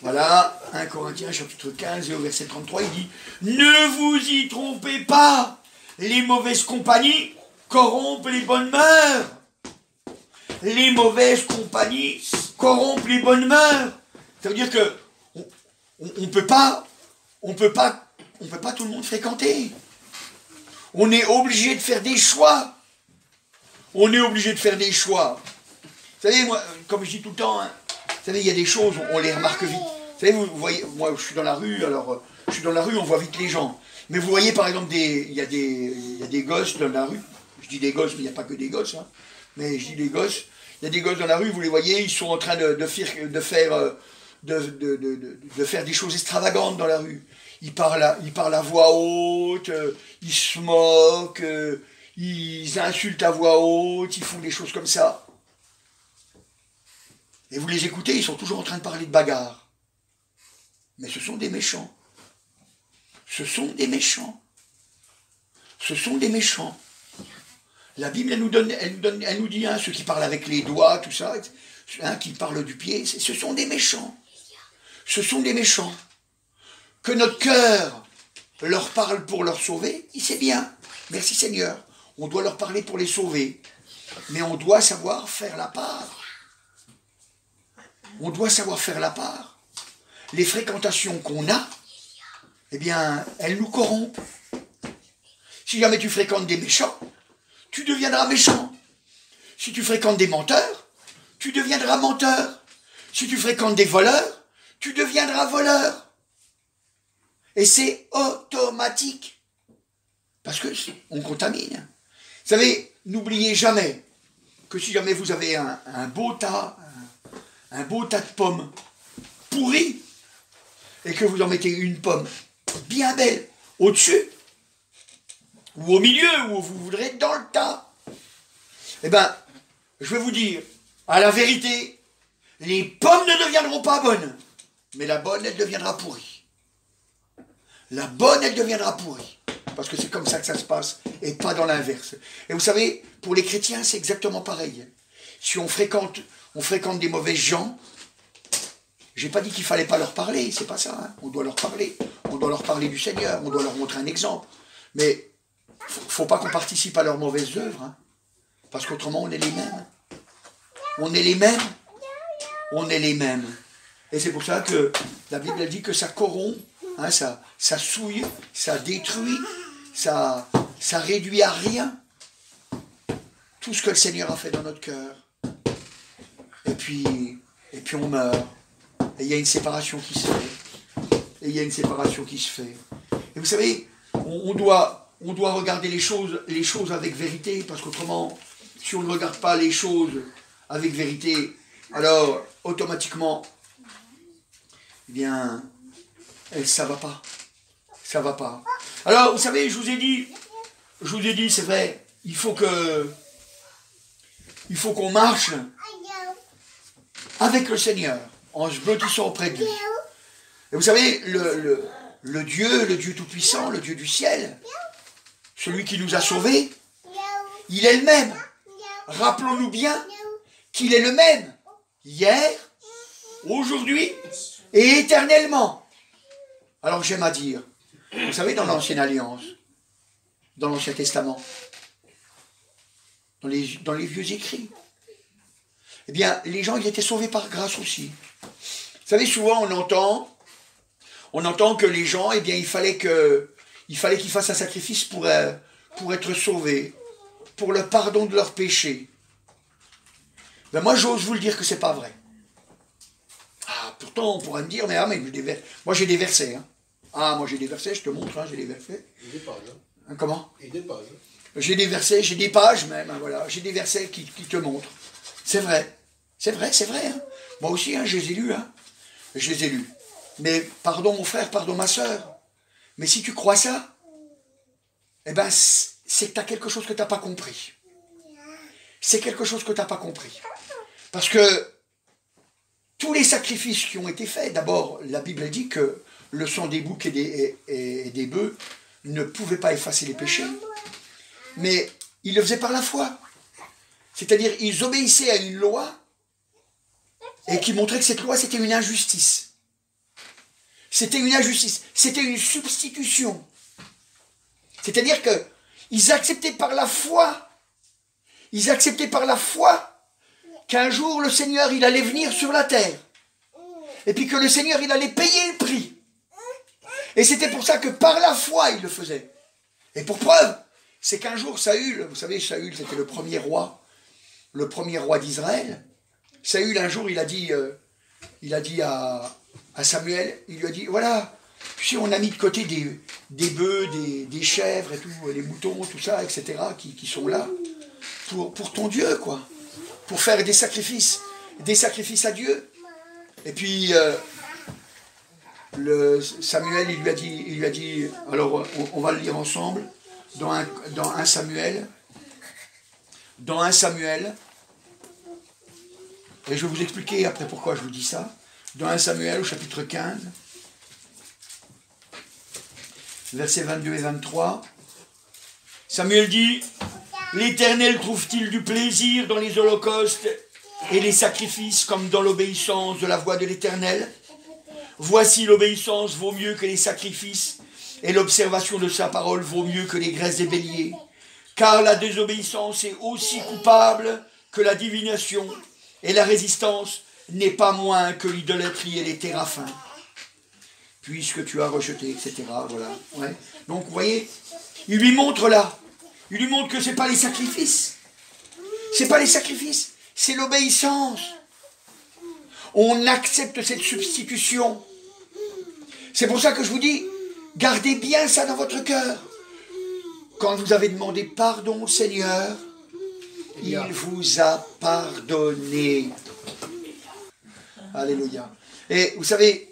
Voilà, 1 Corinthiens chapitre 15 et au verset 33, il dit « Ne vous y trompez pas, les mauvaises compagnies corrompent les bonnes mœurs. Les mauvaises compagnies corrompent les bonnes mœurs. » Ça veut dire que on peut pas tout le monde fréquenter. On est obligé de faire des choix. On est obligé de faire des choix. Vous savez, moi, comme je dis tout le temps, hein, vous savez, il y a des choses, on les remarque vite. Vous savez, vous voyez, moi je suis dans la rue, alors je suis dans la rue, on voit vite les gens. Mais vous voyez par exemple, il y a des gosses dans la rue. Je dis des gosses, mais il n'y a pas que des gosses. Hein, mais je dis des gosses. Il y a des gosses dans la rue, vous les voyez, ils sont en train de faire des choses extravagantes dans la rue. Ils parlent à voix haute, ils se moquent, ils insultent à voix haute, ils font des choses comme ça. Et vous les écoutez, ils sont toujours en train de parler de bagarre. Mais ce sont des méchants. Ce sont des méchants. Ce sont des méchants. La Bible, elle nous dit, hein, ceux qui parlent avec les doigts, tout ça, hein, qui parlent du pied, ce sont des méchants. Ce sont des méchants. Que notre cœur leur parle pour leur sauver, c'est bien. Merci Seigneur. On doit leur parler pour les sauver. Mais on doit savoir faire la part. On doit savoir faire la part. Les fréquentations qu'on a, eh bien, elles nous corrompent. Si jamais tu fréquentes des méchants, tu deviendras méchant. Si tu fréquentes des menteurs, tu deviendras menteur. Si tu fréquentes des voleurs, tu deviendras voleur. Et c'est automatique. Parce que on contamine. Vous savez, n'oubliez jamais que si jamais vous avez un beau tas de pommes pourries, et que vous en mettez une pomme bien belle au-dessus, ou au milieu, où vous voudrez être dans le tas, eh bien, je vais vous dire, à la vérité, les pommes ne deviendront pas bonnes, mais la bonne, elle deviendra pourrie. La bonne, elle deviendra pourrie. Parce que c'est comme ça que ça se passe, et pas dans l'inverse. Et vous savez, pour les chrétiens, c'est exactement pareil. Si on fréquente des mauvais gens, j'ai pas dit qu'il fallait pas leur parler, c'est pas ça. Hein. On doit leur parler. On doit leur parler du Seigneur, on doit leur montrer un exemple. Mais faut pas qu'on participe à leurs mauvaises œuvres, hein, parce qu'autrement on est les mêmes. On est les mêmes. On est les mêmes. Et c'est pour ça que la Bible dit que ça corrompt, hein, ça souille, ça détruit, ça réduit à rien tout ce que le Seigneur a fait dans notre cœur. Et puis on meurt. Et il y a une séparation qui se fait. Et il y a une séparation qui se fait. Et vous savez, on doit regarder les choses avec vérité, parce qu'autrement, si on ne regarde pas les choses avec vérité, alors automatiquement, eh bien, ça va pas. Ça va pas. Alors, vous savez, je vous ai dit, c'est vrai, il faut qu'on marche avec le Seigneur, en se blottissant auprès de lui. Et vous savez, le Dieu Tout-Puissant, le Dieu du ciel, celui qui nous a sauvés, il est le même. Rappelons-nous bien qu'il est le même, hier, aujourd'hui et éternellement. Alors j'aime à dire, Vous savez, dans l'Ancienne Alliance, dans l'Ancien Testament, dans les vieux écrits, eh bien, les gens, ils étaient sauvés par grâce aussi. Vous savez, souvent, on entend que les gens, eh bien, il fallait qu'ils fassent un sacrifice pour être sauvés, pour le pardon de leurs péchés. Ben moi, j'ose vous le dire que c'est pas vrai. Ah, pourtant, on pourrait me dire, mais moi j'ai des versets. Hein. Ah, moi j'ai des versets, je te montre, hein, j'ai des versets. Et des pages. Hein, comment? Et des pages. J'ai des versets, j'ai des pages même, hein, voilà. J'ai des versets qui te montrent. C'est vrai. C'est vrai, c'est vrai. Hein. Moi aussi, hein, je les ai lus. Hein. Je les ai lus. Mais pardon mon frère, pardon ma soeur. Mais si tu crois ça, eh ben, c'est que tu as quelque chose que tu n'as pas compris. C'est quelque chose que tu n'as pas compris. Parce que tous les sacrifices qui ont été faits, d'abord, la Bible dit que le sang des boucs et des bœufs ne pouvait pas effacer les péchés. Mais ils le faisaient par la foi. C'est-à-dire, ils obéissaient à une loi et qui montrait que cette loi, c'était une injustice. C'était une injustice. C'était une substitution. C'est-à-dire qu'ils acceptaient par la foi. Ils acceptaient par la foi qu'un jour, le Seigneur, il allait venir sur la terre. Et puis que le Seigneur, il allait payer le prix. Et c'était pour ça que par la foi, il le faisait. Et pour preuve, c'est qu'un jour, Saül, vous savez, Saül, c'était le premier roi d'Israël. Saül, un jour, il a dit à Samuel, il lui a dit, voilà, tu sais, on a mis de côté des bœufs, des chèvres et tout, les moutons, tout ça, etc., qui sont là, pour ton Dieu, quoi. Pour faire des sacrifices à Dieu. Et puis, Samuel, il lui a dit, alors on va le lire ensemble, dans 1 Samuel, et je vais vous expliquer après pourquoi je vous dis ça, dans 1 Samuel au chapitre 15, versets 22 et 23, Samuel dit, « L'Éternel trouve-t-il du plaisir dans les holocaustes et les sacrifices comme dans l'obéissance de la voix de l'Éternel ? Voici l'obéissance vaut mieux que les sacrifices, et l'observation de sa parole vaut mieux que les graisses des béliers. Car la désobéissance est aussi coupable que la divination, et la résistance n'est pas moins que l'idolâtrie et les téraphins. Puisque tu as rejeté, etc. Voilà. Ouais. Donc, vous voyez, il lui montre là. Il lui montre que ce n'est pas les sacrifices. Ce n'est pas les sacrifices, c'est l'obéissance. On accepte cette substitution. C'est pour ça que je vous dis, gardez bien ça dans votre cœur. Quand vous avez demandé pardon au Seigneur, il vous a pardonné. Alléluia. Et vous savez,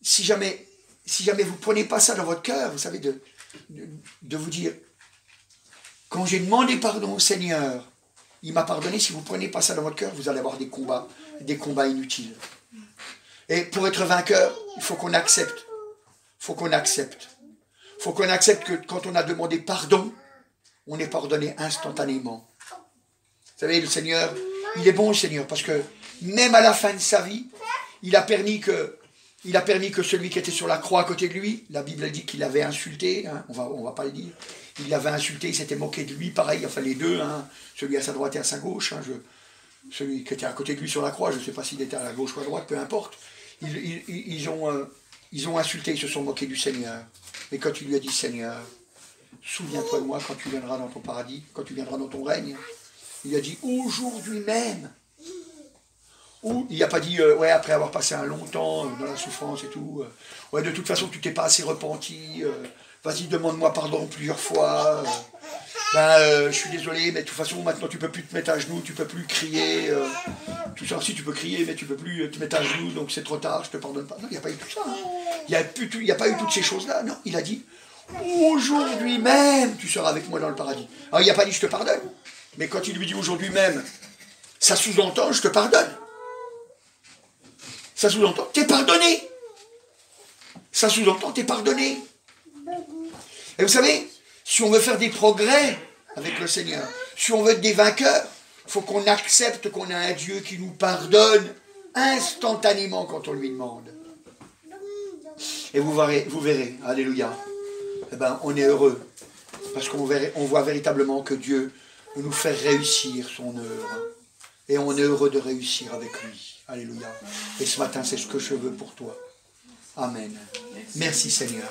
si jamais vous ne prenez pas ça dans votre cœur, vous savez, de vous dire, quand j'ai demandé pardon au Seigneur, il m'a pardonné. Si vous ne prenez pas ça dans votre cœur, vous allez avoir des combats inutiles. Et pour être vainqueur, il faut qu'on accepte. Il faut qu'on accepte. Il faut qu'on accepte que quand on a demandé pardon, on est pardonné instantanément. Vous savez, le Seigneur, il est bon le Seigneur, parce que même à la fin de sa vie, il a permis que celui qui était sur la croix à côté de lui, la Bible dit qu'il l'avait insulté, hein, on va pas le dire, il l'avait insulté, il s'était moqué de lui, pareil, enfin les deux, hein, celui à sa droite et à sa gauche, hein, celui qui était à côté de lui sur la croix, je ne sais pas s'il était à la gauche ou à droite, peu importe, ils ont insulté, ils se sont moqués du Seigneur. Et quand tu lui as dit, Seigneur, souviens-toi de moi quand tu viendras dans ton paradis, quand tu viendras dans ton règne, il a dit, aujourd'hui même. Ou il n'a pas dit, ouais, après avoir passé un long temps dans la souffrance et tout, ouais, de toute façon, tu t'es pas assez repenti, vas-y, demande-moi pardon plusieurs fois, je suis désolé, mais de toute façon, maintenant, tu peux plus te mettre à genoux, tu peux plus crier, tout ça, si tu peux crier, mais tu peux plus te mettre à genoux, donc c'est trop tard, je te pardonne pas. Non, il n'y a pas eu tout ça. Hein. Il n'y a pas eu toutes ces choses-là, non, il a dit, aujourd'hui même, tu seras avec moi dans le paradis. Alors, il n'a pas dit, je te pardonne, mais quand il lui dit aujourd'hui même, ça sous-entend, je te pardonne. Ça sous-entend, t'es pardonné. Ça sous-entend, t'es pardonné. Et vous savez, si on veut faire des progrès avec le Seigneur, si on veut être des vainqueurs, il faut qu'on accepte qu'on a un Dieu qui nous pardonne instantanément quand on lui demande. Et vous verrez, alléluia, eh ben, on est heureux. Parce qu'on voit véritablement que Dieu nous fait réussir son œuvre. Et on est heureux de réussir avec lui. Alléluia. Et ce matin, c'est ce que je veux pour toi. Amen. Merci Seigneur.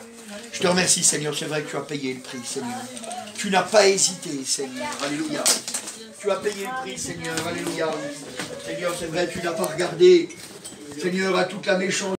Je te remercie Seigneur. C'est vrai que tu as payé le prix Seigneur. Tu n'as pas hésité Seigneur. Alléluia. Tu as payé le prix Seigneur. Alléluia. Seigneur, c'est vrai, tu n'as pas regardé Seigneur à toute la méchanceté.